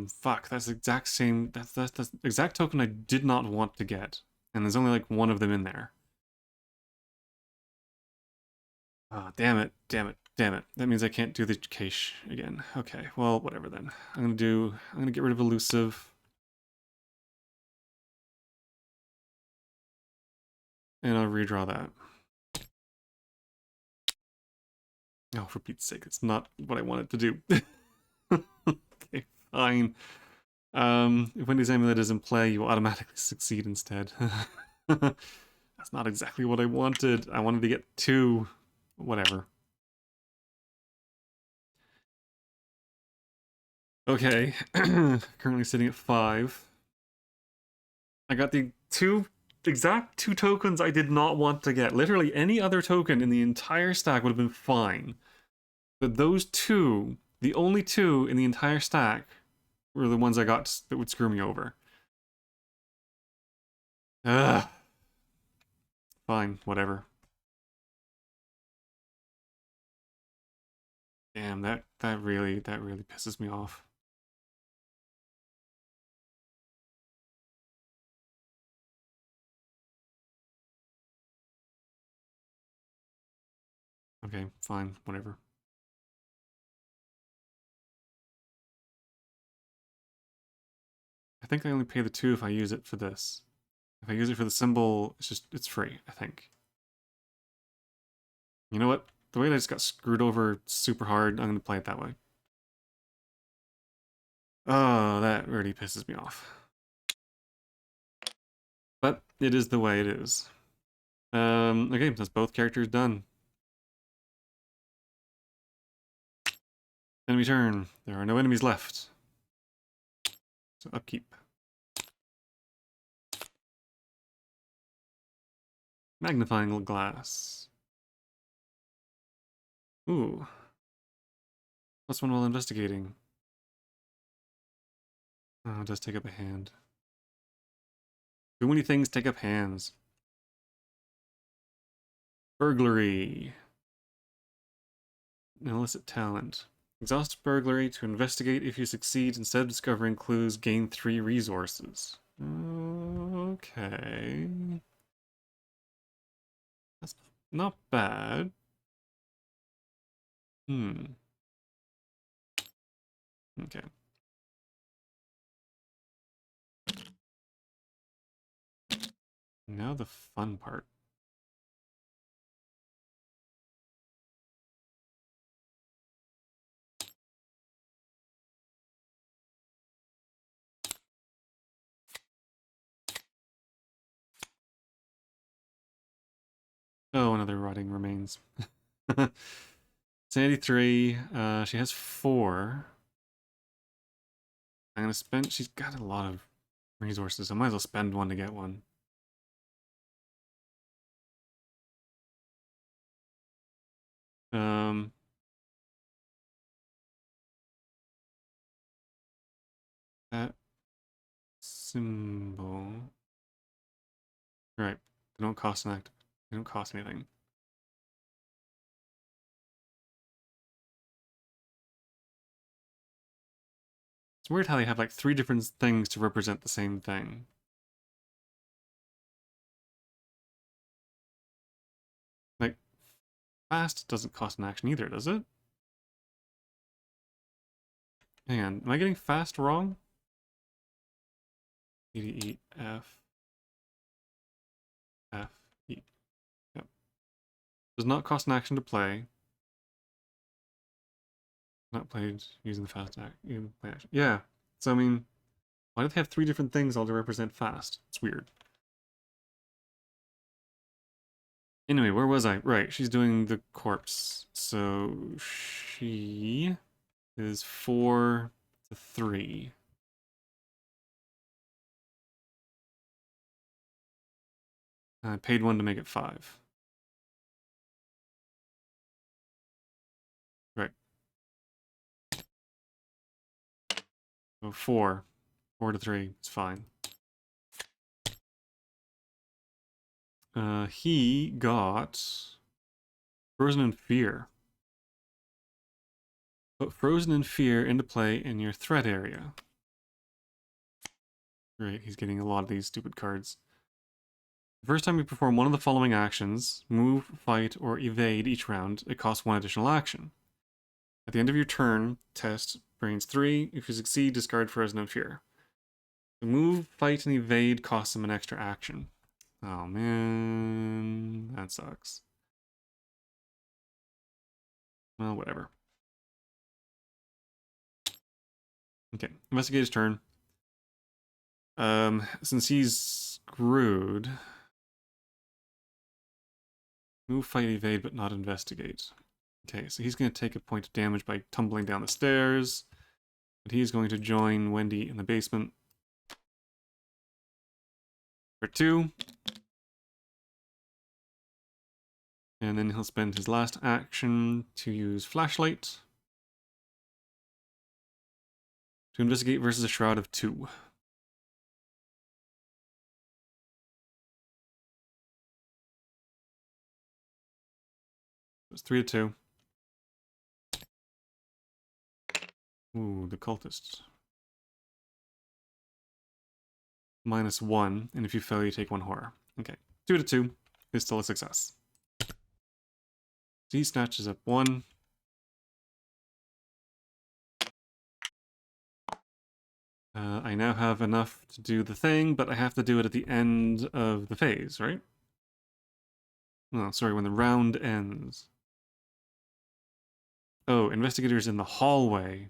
Fuck, that's the exact same, that's the exact token I did not want to get. And there's only like 1 of them in there. Ah, damn it, damn it. Damn it. That means I can't do the cache again. Okay, well, whatever then. I'm gonna get rid of elusive. And I'll redraw that. Oh, for Pete's sake, it's not what I wanted to do. Okay, fine. If Wendy's amulet is in play, you will automatically succeed instead. That's not exactly what I wanted. I wanted to get 2. Whatever. Okay, currently sitting at 5. I got the exact 2 tokens I did not want to get. Literally any other token in the entire stack would have been fine. But those 2, the only 2 in the entire stack, were the ones I got that would screw me over. Ugh. Fine, whatever. Damn, that really pisses me off. Okay, fine, whatever. I think I only pay the 2 if I use it for this. If I use it for the symbol, it's free, I think. You know what? The way that I just got screwed over super hard, I'm gonna play it that way. Oh, that really pisses me off. But it is the way it is. Okay, that's both characters done. Enemy turn. There are no enemies left. So upkeep. Magnifying glass. Ooh. +1 while investigating. Oh, it does take up a hand. Too many things take up hands. Burglary. An illicit talent. Exhaust burglary to investigate. If you succeed, instead of discovering clues, gain 3 resources. Okay. That's not bad. Okay. Now the fun part. Oh, another rotting remains. Sandy 3. She has 4. I'm gonna spend. She's got a lot of resources. I might as well spend 1 to get 1. That symbol. Right. They don't cost They don't cost anything. It's weird how they have like 3 different things to represent the same thing. Like, fast doesn't cost an action either, does it? Hang on, am I getting fast wrong? E, D, E, F. F, E. Yep. Does not cost an action to play. Not played using the fast action. Yeah. So, I mean, why do they have 3 different things all to represent fast? It's weird. Anyway, where was I? Right, she's doing the corpse. So, she is 4 to 3. I paid 1 to make it 5. Right. So 4. 4 to 3. It's fine. He got Frozen in Fear. Put Frozen in Fear into play in your threat area. Great, he's getting a lot of these stupid cards. The first time you perform one of the following actions, move, fight, or evade each round, it costs 1 additional action. At the end of your turn, test brains 3. If you succeed, discard Frozen Fear. The move, fight, and evade costs him an extra action. Oh man, that sucks. Well, whatever. Okay, Investigator's turn. Since he's screwed, move, fight, evade, but not investigate. Okay, so he's going to take a point of damage by tumbling down the stairs, but he's going to join Wendy in the basement for 2. And then he'll spend his last action to use Flashlight to investigate versus a Shroud of 2. It's 3 to 2. Ooh, the cultist. -1, and if you fail, you take 1 horror. Okay, 2 to 2 is still a success. So he snatches up 1. I now have enough to do the thing, but I have to do it at the end of the phase, right? Oh, sorry, when the round ends. Oh, investigators in the hallway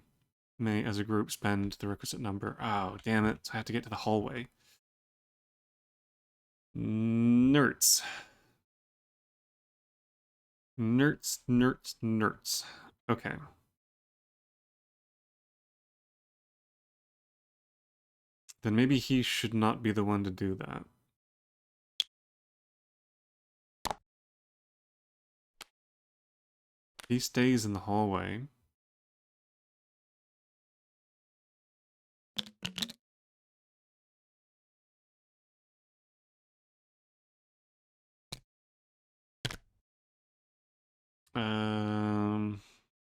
may, as a group, spend the requisite number. Oh, damn it. So I have to get to the hallway. Nerds. Nerds. Okay. Then maybe he should not be the one to do that. He stays in the hallway.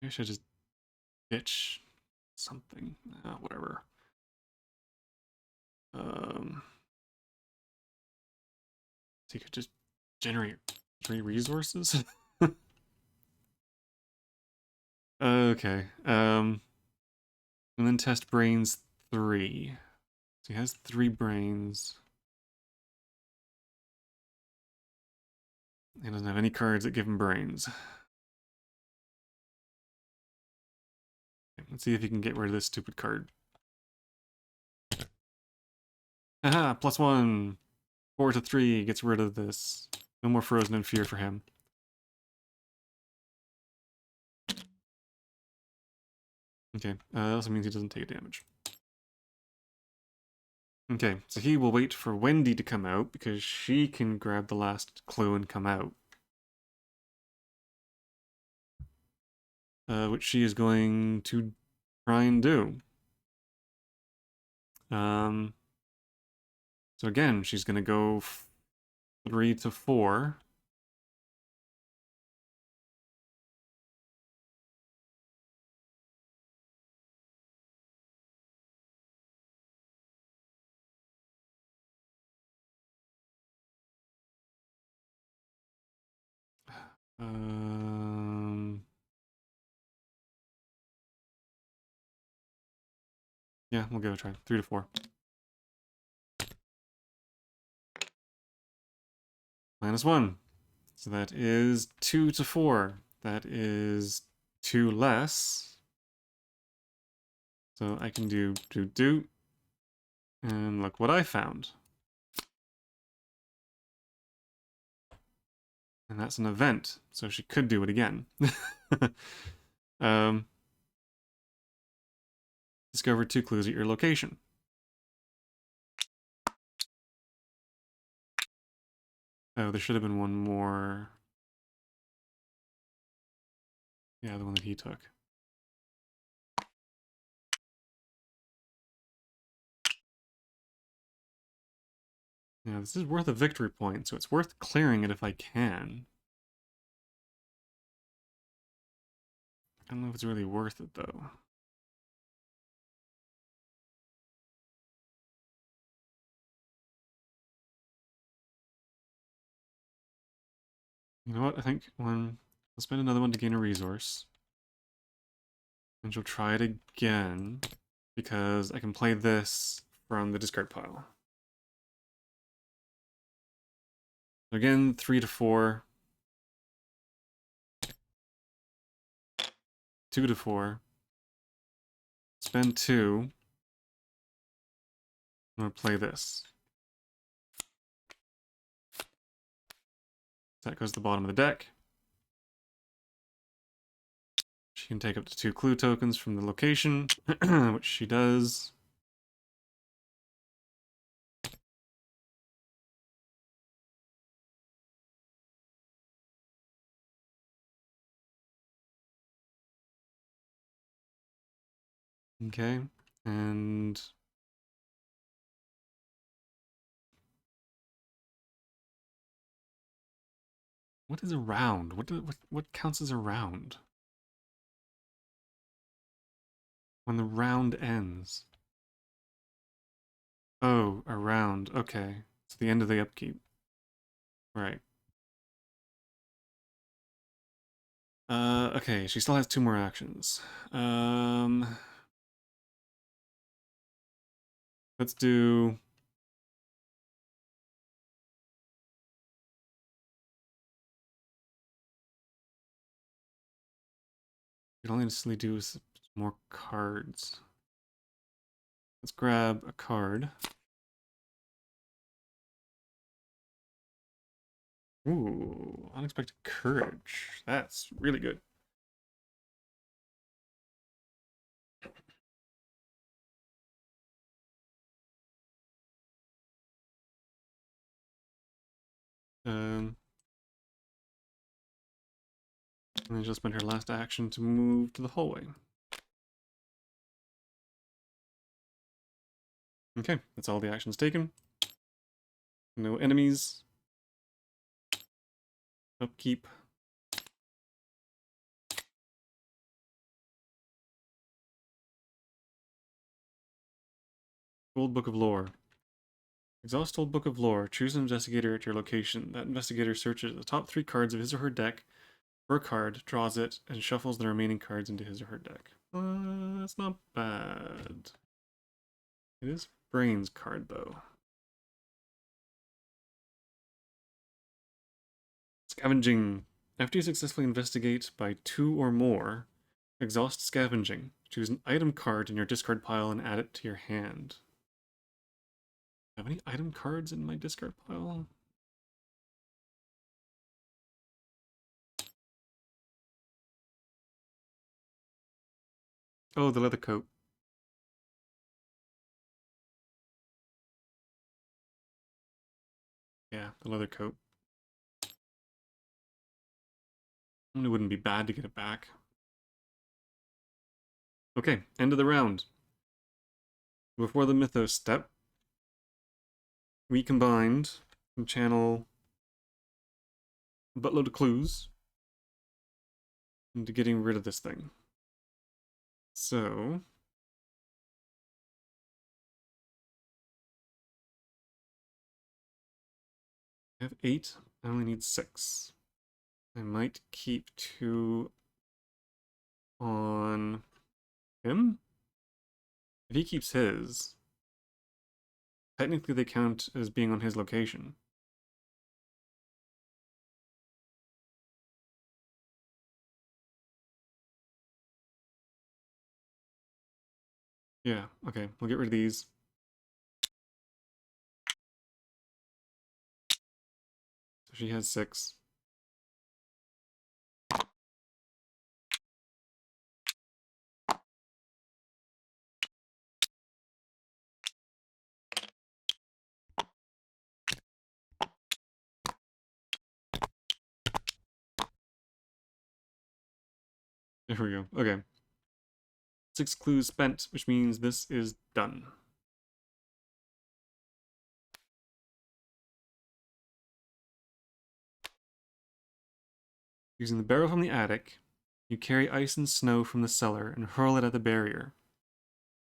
Maybe I should just ditch something. Whatever. So you could just generate 3 resources? Okay. And then test brains 3. So he has 3 brains. He doesn't have any cards that give him brains. Okay, let's see if he can get rid of this stupid card. Aha! +1! 4 to 3 gets rid of this. No more Frozen in Fear for him. Okay, that also means he doesn't take damage. Okay, so he will wait for Wendy to come out because she can grab the last clue and come out. Which she is going to try and do. So again, she's going to go 3 to 4. Yeah, we'll give it a try. 3 to 4. -1. So that is 2 to 4. That is 2 less. So I can do. And look what I found. And that's an event, so she could do it again. Discover 2 clues at your location. Oh, there should have been one more. Yeah, the one that he took. Yeah, this is worth a victory point, so it's worth clearing it if I can. I don't know if it's really worth it, though. You know what? I think I'll spend another one to gain a resource. And she'll try it again, because I can play this from the discard pile. Again, 3 to 4. 2 to 4. Spend 2. I'm going to play this. That goes to the bottom of the deck. She can take up to 2 clue tokens from the location, which she does. Okay, and what is a round? What counts as a round? When the round ends. Oh, a round. Okay, it's the end of the upkeep. Right. Okay, she still has 2 more actions. Let's do... We can only necessarily do more cards. Let's grab a card. Ooh, unexpected courage. That's really good. And then she'll spend her last action to move to the hallway. Okay, that's all the actions taken. No enemies. Upkeep. Old Book of Lore. Exhaust Old Book of Lore. Choose an investigator at your location. That investigator searches the top 3 cards of his or her deck for a card, draws it, and shuffles the remaining cards into his or her deck. That's not bad. It is Brain's card, though. Scavenging. After you successfully investigate by 2 or more, exhaust scavenging. Choose an item card in your discard pile and add it to your hand. Have any item cards in my discard pile? Oh, the leather coat. Yeah, the leather coat. It wouldn't be bad to get it back. Okay, end of the round. Before the Mythos step, we combined and channel a buttload of clues into getting rid of this thing. So... I have 8, I only need 6. I might keep 2 on him. If he keeps his, technically they count as being on his location. Yeah, okay, we'll get rid of these. So she has 6. There we go. Okay. 6 clues spent, which means this is done. Using the barrel from the attic, you carry ice and snow from the cellar and hurl it at the barrier.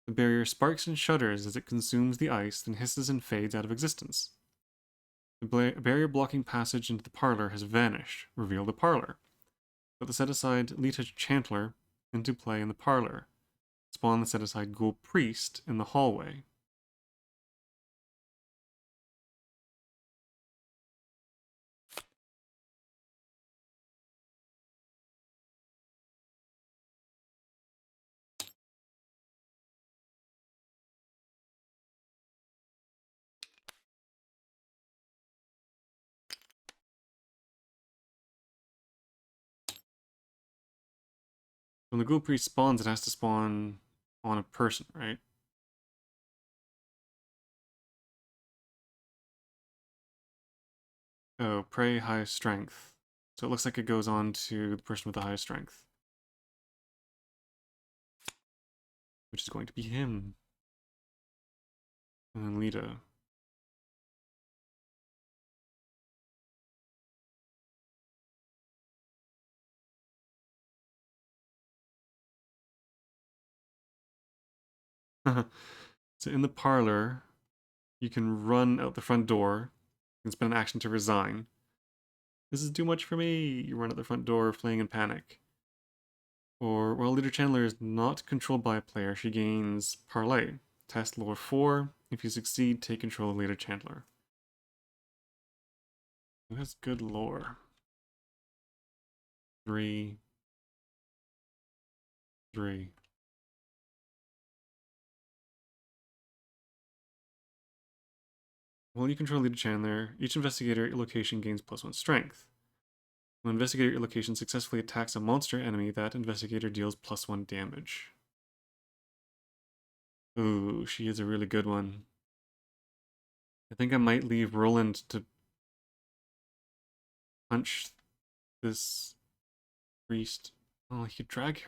The barrier sparks and shudders as it consumes the ice, then hisses and fades out of existence. The barrier blocking passage into the parlor has vanished. Reveal the parlor. Put the set-aside Lita Chantler into play in the parlor. Spawn the set-aside Ghoul Priest in the hallway. When the Ghoul Priest spawns, it has to spawn on a person, right? Oh, prey high strength. So it looks like it goes on to the person with the highest strength. Which is going to be him. And then Lita. So in the parlor, you can run out the front door. You can spend an action to resign. This is too much for me. You run out the front door, fleeing in panic. Or, while Leader Chandler is not controlled by a player, she gains Parlay. Test lore 4. If you succeed, take control of Leader Chandler. Who has good lore? 3. 3. While you control Leader Chandler, each investigator at your location gains +1 strength. When an investigator at your location successfully attacks a monster enemy, that investigator deals +1 damage. Ooh, she is a really good one. I think I might leave Roland to punch this priest. Oh, he could drag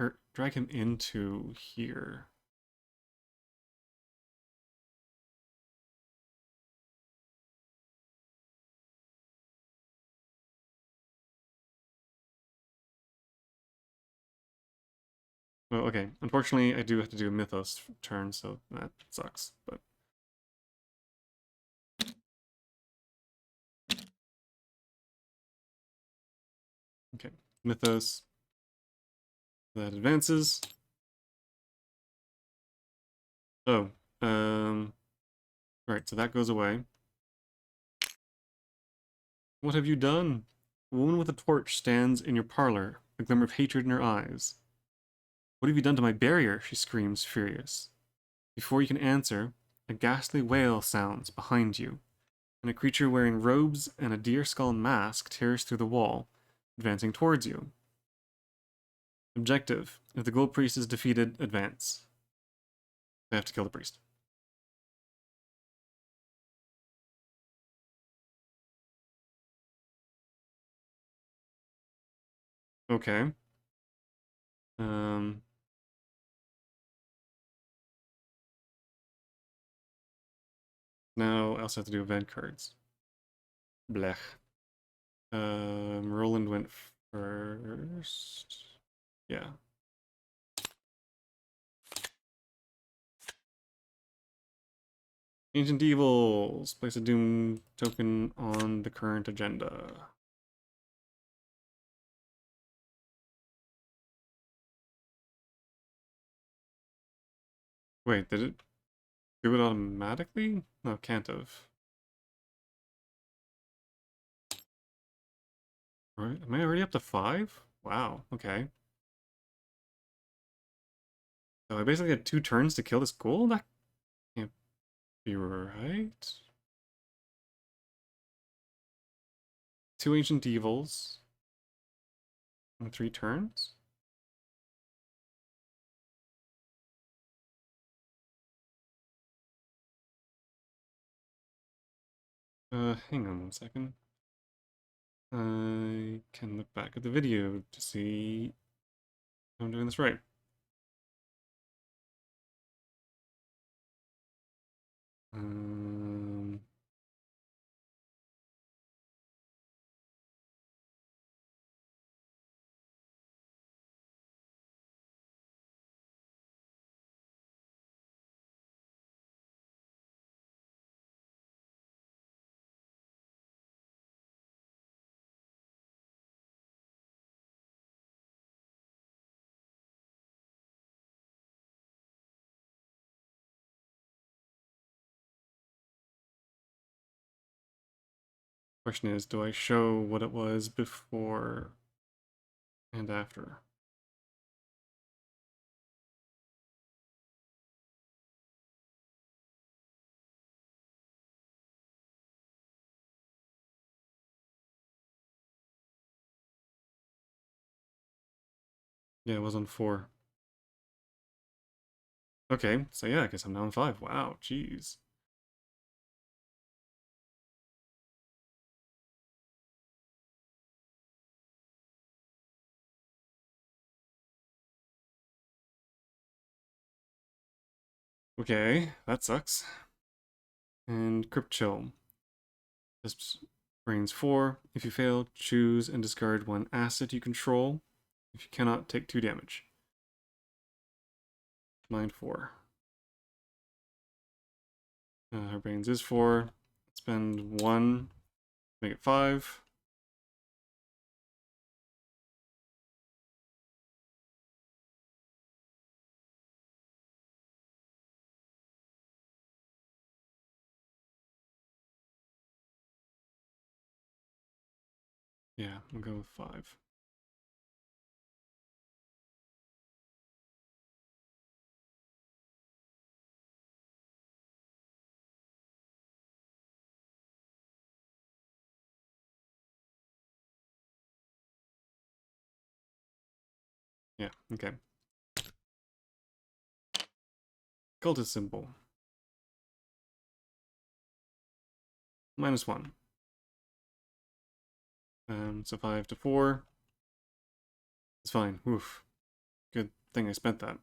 him into here. Well, okay. Unfortunately, I do have to do a Mythos turn, so that sucks. But okay, Mythos. That advances. Oh, right. So that goes away. What have you done? A woman with a torch stands in your parlor, a glimmer of hatred in her eyes. What have you done to my barrier? She screams, furious. Before you can answer, a ghastly wail sounds behind you, and a creature wearing robes and a deer skull mask tears through the wall, advancing towards you. Objective: if the Gold Priest is defeated, advance. They have to kill the priest. Okay. Um. Now I also have to do event cards. Blech. Roland went first. Yeah. Ancient Evils. Place a Doom token on the current agenda. Wait, did it do it automatically? No, can't have. Right, am I already up to 5? Wow, okay. So I basically had 2 turns to kill this ghoul? That can't be right. 2 Ancient Evils. In 3 turns? Hang on 1 second. I can look back at the video to see if I'm doing this right. Um, Question is, do I show what it was before and after? Yeah, it was on 4. Okay, so yeah, I guess I'm now on 5. Wow, jeez. Okay, that sucks. And Crypt Chill. This brains 4. If you fail, choose and discard 1 asset you control. If you cannot, take 2 damage. Mind 4. Her brains is 4. Spend 1, make it 5. Yeah, I'll go with 5. Yeah, okay. Cultist symbol. -1. So 5 to 4. It's fine. Oof. Good thing I spent that.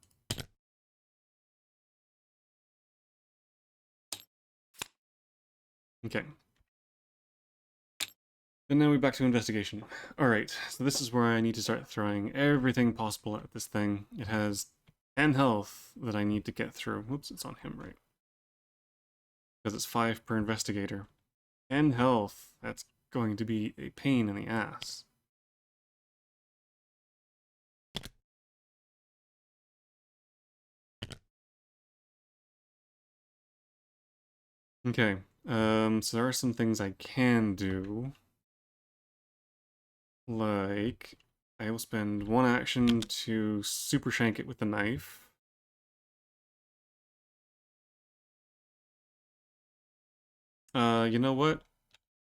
Okay. And now we're back to investigation. Alright, so this is where I need to start throwing everything possible at this thing. It has 10 health that I need to get through. Whoops, it's on him, right? Because it's 5 per investigator. 10 health. That's going to be a pain in the ass. Okay, so there are some things I can do. Like, I will spend 1 action to super shank it with the knife. You know what?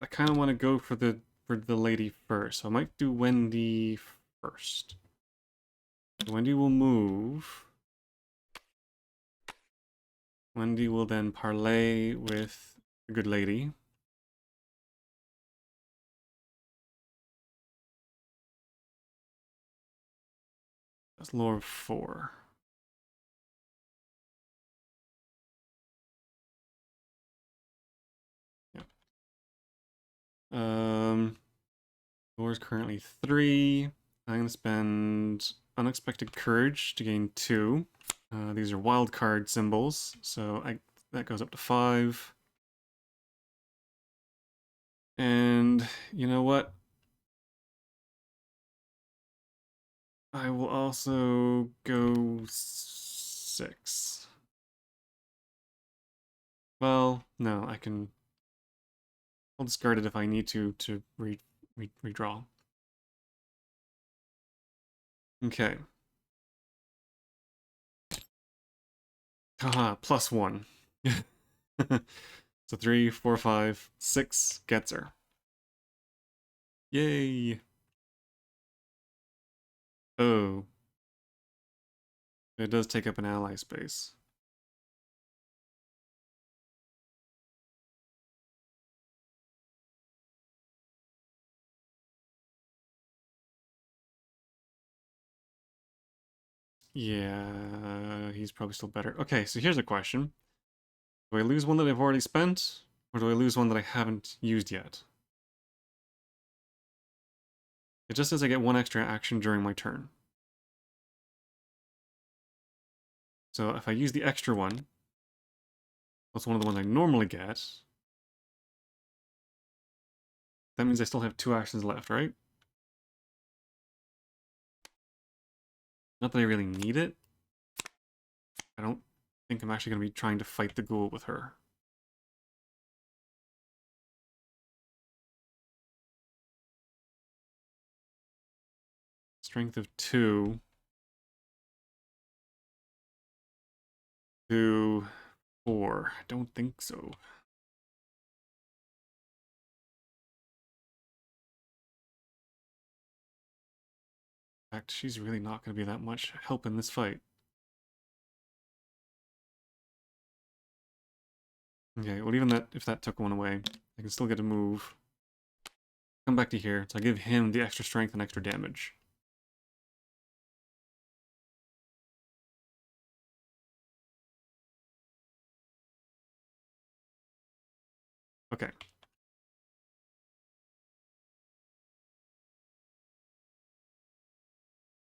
I kind of want to go for the lady first. So I might do Wendy first. Wendy will move. Wendy will then parlay with the good lady. That's lore of 4. Yeah. Lore is currently 3. I'm gonna spend unexpected courage to gain 2. These are wild card symbols, so that goes up to 5. And you know what? I will also go 6. Well, no, I'll discard it if I need to redraw. Okay. Haha, +1. So 3, 4, 5, 6 gets her. Yay! Oh. It does take up an ally space. Yeah, he's probably still better. Okay, so here's a question. Do I lose one that I've already spent? Or do I lose one that I haven't used yet? It just says I get 1 extra action during my turn. So if I use the extra one, that's one of the ones I normally get. That means I still have 2 actions left, right? Not that I really need it. I don't think I'm actually going to be trying to fight the ghoul with her. Strength of 2 to 4. I don't think so. In fact, she's really not going to be that much help in this fight. Okay, well even that, if that took one away, I can still get a move. Come back to here, so I give him the extra strength and extra damage. Okay.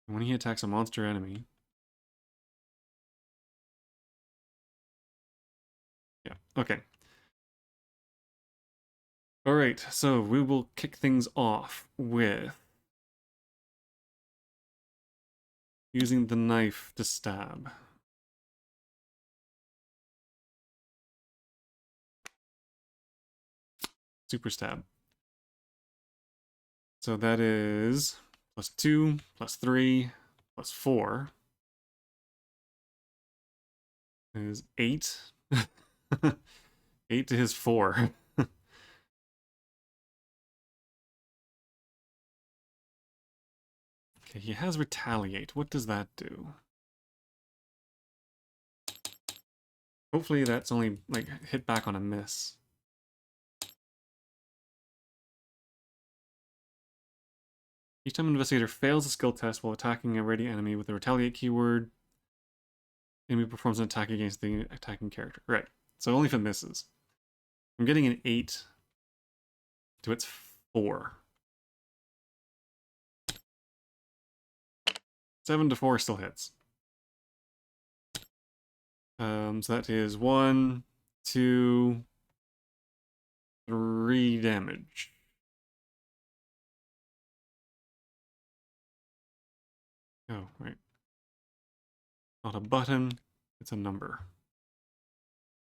When he attacks a monster enemy... Yeah, okay. Alright, so we will kick things off with using the knife to stab. Super stab. So that is +2, +3, +4. Is 8. 8 to his 4. Okay, he has retaliate. What does that do? Hopefully that's only, like, hit back on a miss. Each time an investigator fails a skill test while attacking a ready enemy with the retaliate keyword, enemy performs an attack against the attacking character. Right, so only if it misses. I'm getting an 8 to its 4. 7 to 4 still hits. So that is 1, 2, 3 damage. Oh, right. Not a button, it's a number.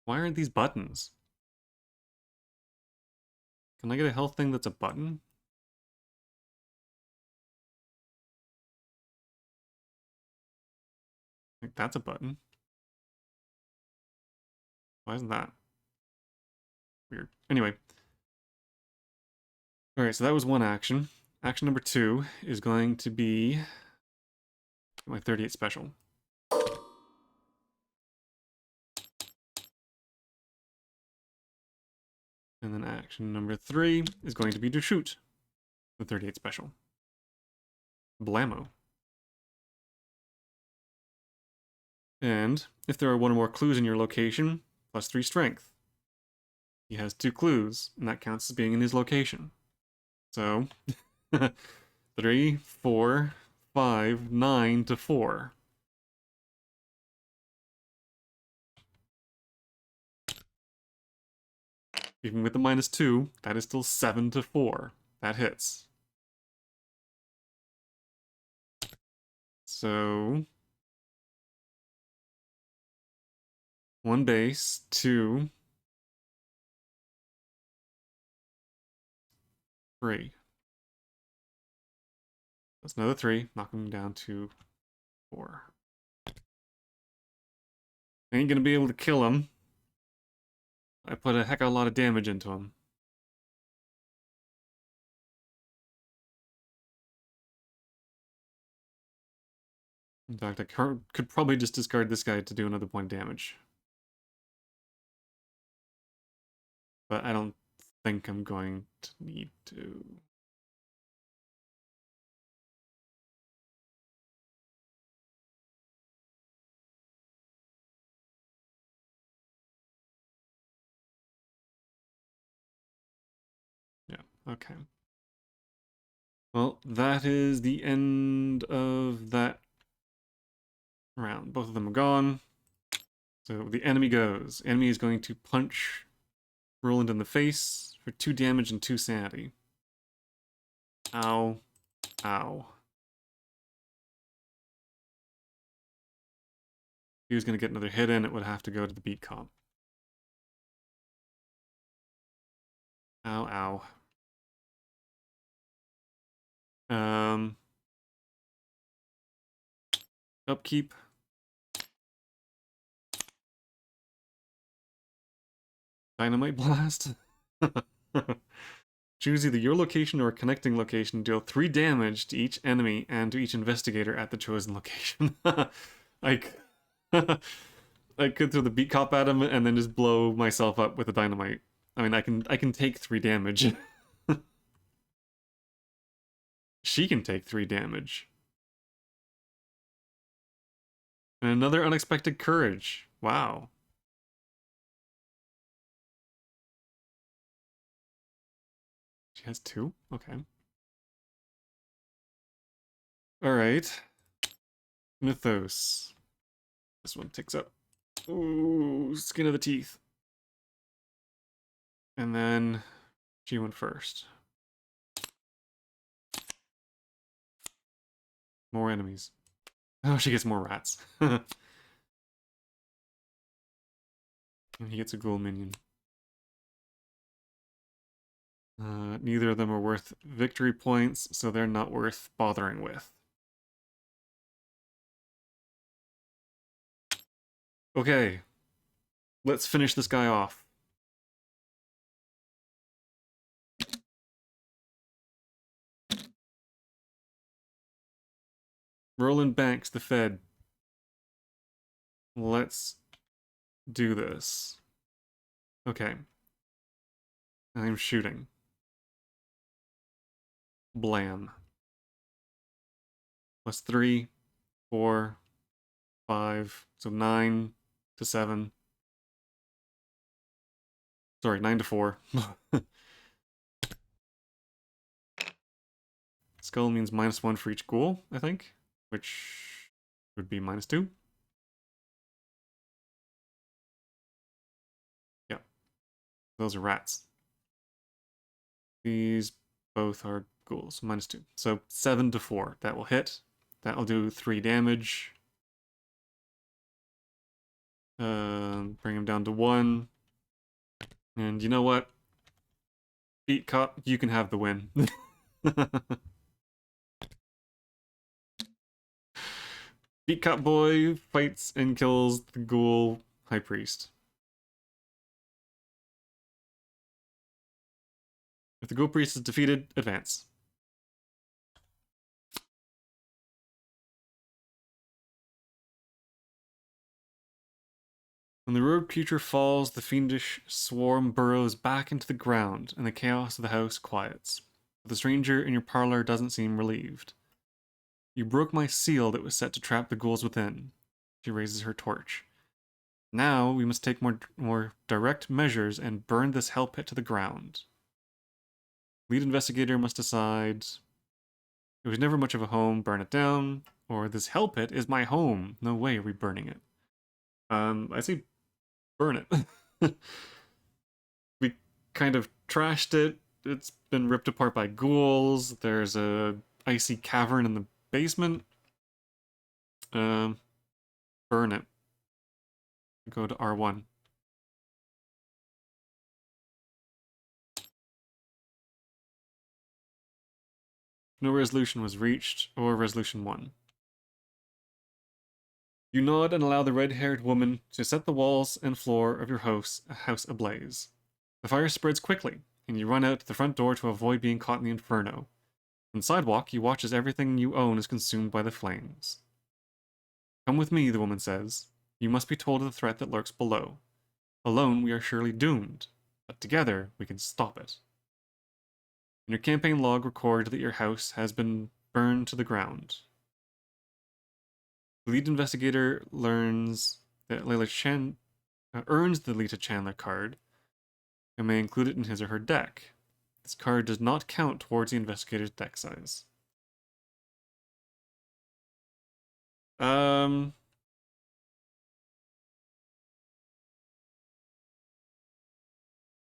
Why aren't these buttons? Can I get a health thing that's a button? Like, that's a button. Why isn't that? Weird. Anyway. Alright, so that was one action. Action number 2 is going to be my 38 special. And then action number 3 is going to be to shoot the 38 special. Blammo. And if there are one or more clues in your location, +3 strength. He has 2 clues, and that counts as being in his location. So, 3, 4, 5, 9 to 4. Even with the -2, that is still 7 to 4. That hits. So, 1 base, 2, 3. That's another 3, knocking him down to 4. Ain't gonna be able to kill him. I put a heck of a lot of damage into him. In fact, I could probably just discard this guy to do another point of damage. But I don't think I'm going to need to. Yeah, okay. Well, that is the end of that round. Both of them are gone. So the enemy goes. Enemy is going to punch Roland in the face for 2 damage and 2 sanity. Ow. Ow. If he was going to get another hit in, it would have to go to the beat comp. Ow, ow. Upkeep. Dynamite Blast. Choose either your location or a connecting location. Deal 3 damage to each enemy and to each investigator at the chosen location. I, I could throw the beat cop at him and then just blow myself up with a dynamite. I mean, I can take 3 damage. She can take 3 damage. And another unexpected courage. Wow. She has 2? Okay. Alright. Mythos. This one ticks up. Ooh, skin of the teeth. And then she went first. More enemies. Oh, she gets more rats. And he gets a ghoul minion. Neither of them are worth victory points, so they're not worth bothering with. Okay. Let's finish this guy off. Roland Banks, the Fed. Let's do this. Okay. I'm shooting. Blam. Plus 3, 4, 5, so 9 to 7. Sorry, 9 to 4. Skull means -1 for each ghoul, I think, which would be -2. Yeah, those are rats. These both are ghouls, -2. So 7 to 4, that will hit. That'll do 3 damage. Bring him down to 1. And you know what? Beat Cop, you can have the win. Beat Cop Boy fights and kills the ghoul high priest. If the ghoul priest is defeated, advance. When the road creature falls, the fiendish swarm burrows back into the ground, and the chaos of the house quiets. But the stranger in your parlor doesn't seem relieved. You broke my seal that was set to trap the ghouls within. She raises her torch. Now we must take more direct measures and burn this hell pit to the ground. Lead investigator must decide. It was never much of a home, burn it down. Or this hell pit is my home. No way are we burning it. I say burn it. We kind of trashed it. It's been ripped apart by ghouls. There's a icy cavern in the basement. Burn it. Go to R1. No resolution was reached, or resolution 1. You nod and allow the red-haired woman to set the walls and floor of your house ablaze. The fire spreads quickly, and you run out to the front door to avoid being caught in the inferno. On the sidewalk, you watch as everything you own is consumed by the flames. Come with me, the woman says. You must be told of the threat that lurks below. Alone, we are surely doomed, but together, we can stop it. In your campaign log, record that your house has been burned to the ground. The lead investigator learns that earns the Lita Chandler card and may include it in his or her deck. This card does not count towards the investigator's deck size.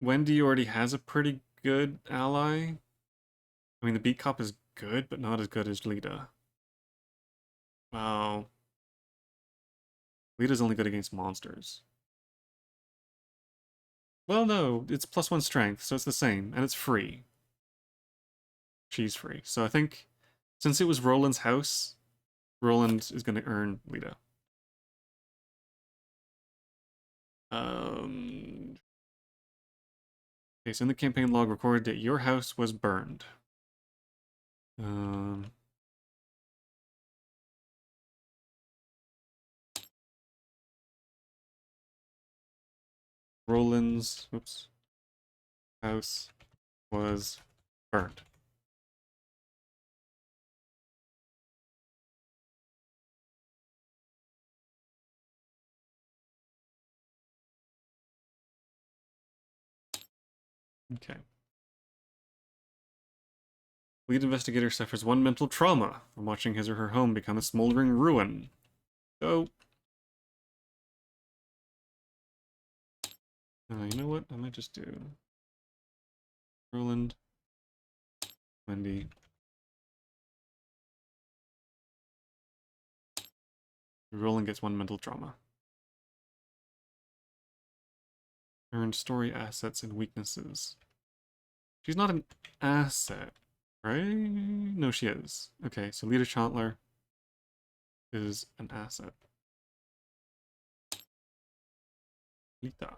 Wendy already has a pretty good ally. I mean, the beat cop is good, but not as good as Lita. Wow. Lita's only good against monsters. Well, no, it's +1 strength, so it's the same, and it's free. She's free. So I think, since it was Roland's house, Roland is going to earn Lita. Okay, so in the campaign log recorded that your house was burned. Roland's house was burned. Okay. Lead investigator suffers one mental trauma from watching his or her home become a smoldering ruin. So, you know what? I might just do Roland, Wendy. Roland gets one mental trauma. Earned story assets and weaknesses. She's not an asset, right? No, she is. Okay, so Leader Chantler is an asset. Lita.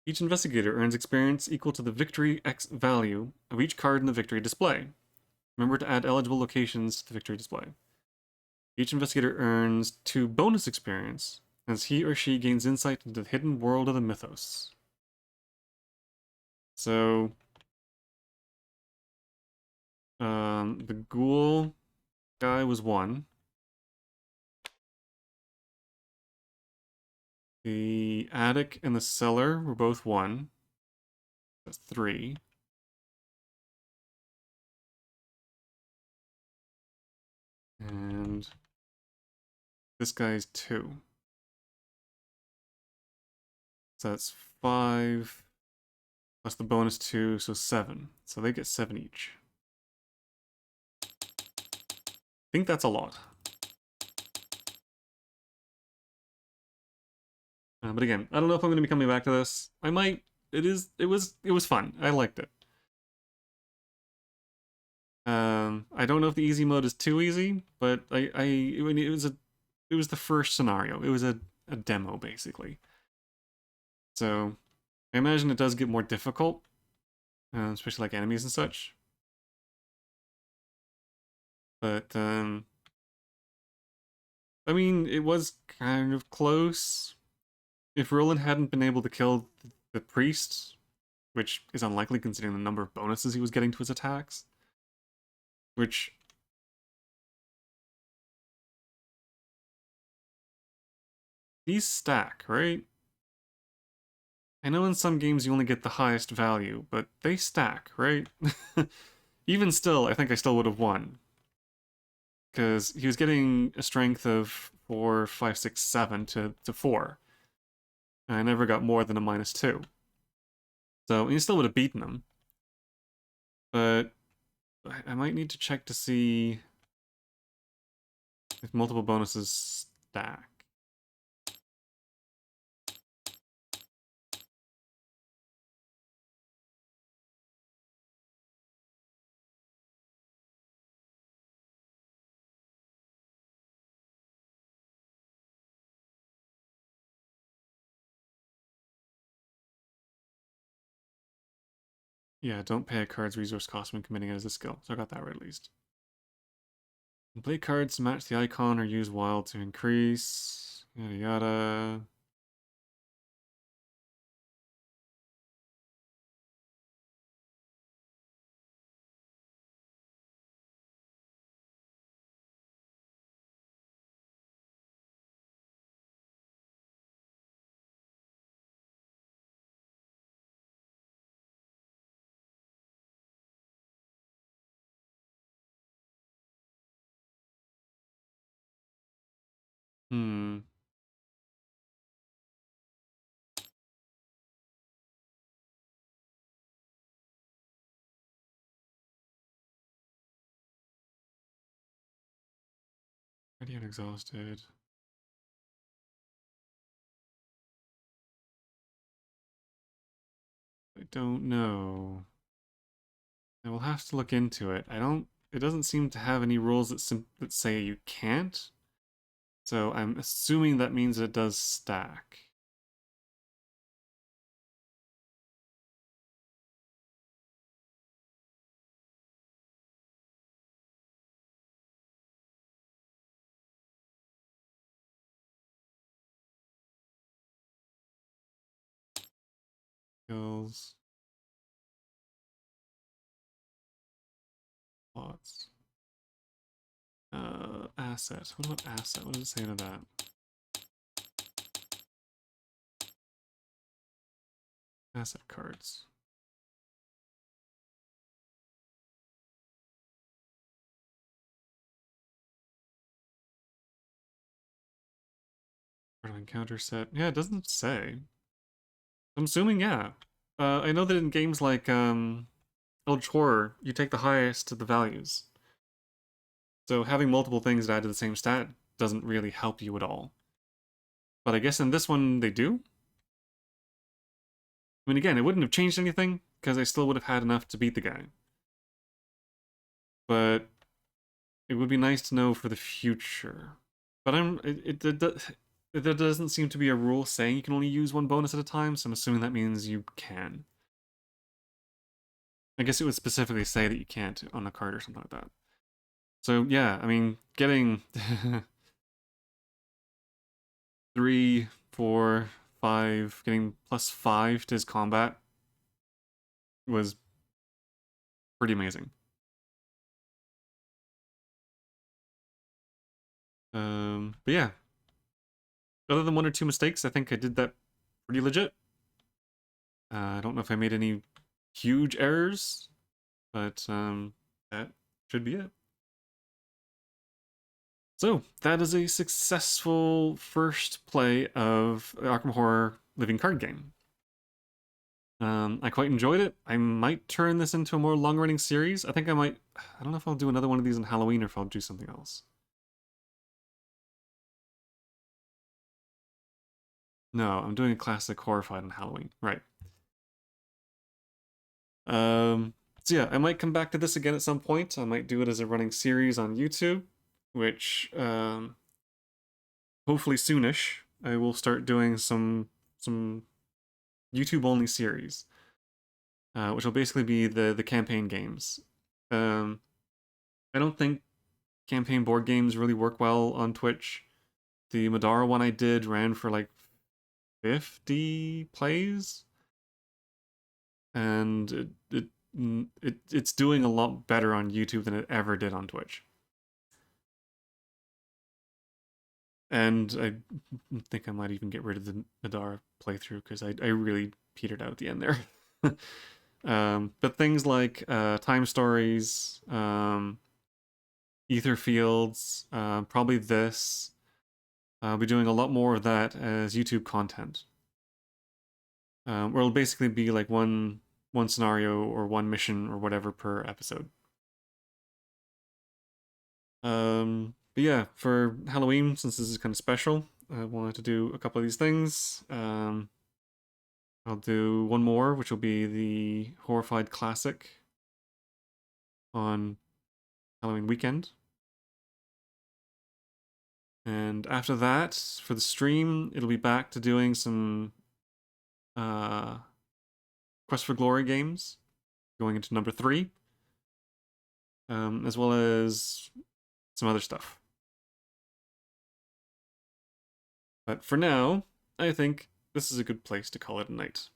Each investigator earns experience equal to the victory X value of each card in the victory display. Remember to add eligible locations to the victory display. Each investigator earns 2 bonus experience as he or she gains insight into the hidden world of the mythos. So, the ghoul guy was 1. The attic and the cellar were both 1. That's 3. And this guy's 2. So that's 5 plus the bonus 2, so 7. So they get 7 each. I think that's a lot. But again, I don't know if I'm going to be coming back to this. I might. It was fun. I liked it. I don't know if the easy mode is too easy, but it was the first scenario. It was a demo basically. So I imagine it does get more difficult, especially like enemies and such. But I mean, it was kind of close. If Roland hadn't been able to kill the priest, which is unlikely considering the number of bonuses he was getting to his attacks, which these stack, right? I know in some games you only get the highest value, but they stack, right? Even still, I think I still would have won. Because he was getting a strength of 4, 5, 6, 7 to 4. And I never got more than a -2. So he still would have beaten him. But I might need to check to see if multiple bonuses stack. Yeah, don't pay a card's resource cost when committing it as a skill. So I got that right at least. Play cards to match the icon or use wild to increase. Yada yada. Hmm. Ready and exhausted. I don't know. I will have to look into it. It doesn't seem to have any rules that say you can't. So I'm assuming that means it does stack. Skills. Plots. Asset. What about asset? What does it say to that? Asset cards. Part of encounter set. Yeah, it doesn't say. I'm assuming, yeah. I know that in games like Eldritch Horror, you take the highest of the values. So having multiple things that add to the same stat doesn't really help you at all. But I guess in this one they do. I mean, again, it wouldn't have changed anything because I still would have had enough to beat the guy. But it would be nice to know for the future. But there doesn't seem to be a rule saying you can only use one bonus at a time, so I'm assuming that means you can. I guess it would specifically say that you can't on a card or something like that. So yeah, I mean, getting 3, 4, 5, getting +5 to his combat was pretty amazing. But yeah, other than 1 or 2 mistakes, I think I did that pretty legit. I don't know if I made any huge errors, but that should be it. So that is a successful first play of the Arkham Horror living card game. I quite enjoyed it. I might turn this into a more long-running series. I think I might. I don't know if I'll do another one of these on Halloween or if I'll do something else. No, I'm doing a classic horrified on Halloween. Right. So yeah, I might come back to this again at some point. I might do it as a running series on YouTube, which hopefully soonish I will start doing some YouTube only series, which will basically be the campaign games. I don't think campaign board games really work well on Twitch. The Madara one I did ran for like 50 plays, and it's doing a lot better on YouTube than it ever did on Twitch. And I think I might even get rid of the Madara playthrough because I really petered out at the end there. But things like time stories, ether fields, probably this. I'll be doing a lot more of that as YouTube content. Where it'll basically be like one scenario or one mission or whatever per episode. But yeah, for Halloween, since this is kind of special, I wanted to do a couple of these things. I'll do one more, which will be the Horrified Classic on Halloween weekend. And after that, for the stream, it'll be back to doing some Quest for Glory games, going into number 3, as well as some other stuff. But for now, I think this is a good place to call it a night.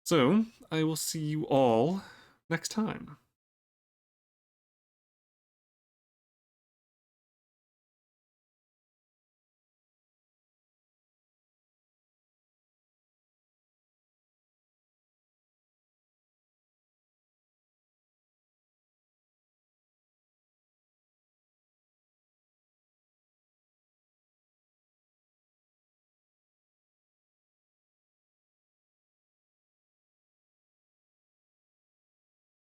So, I will see you all next time.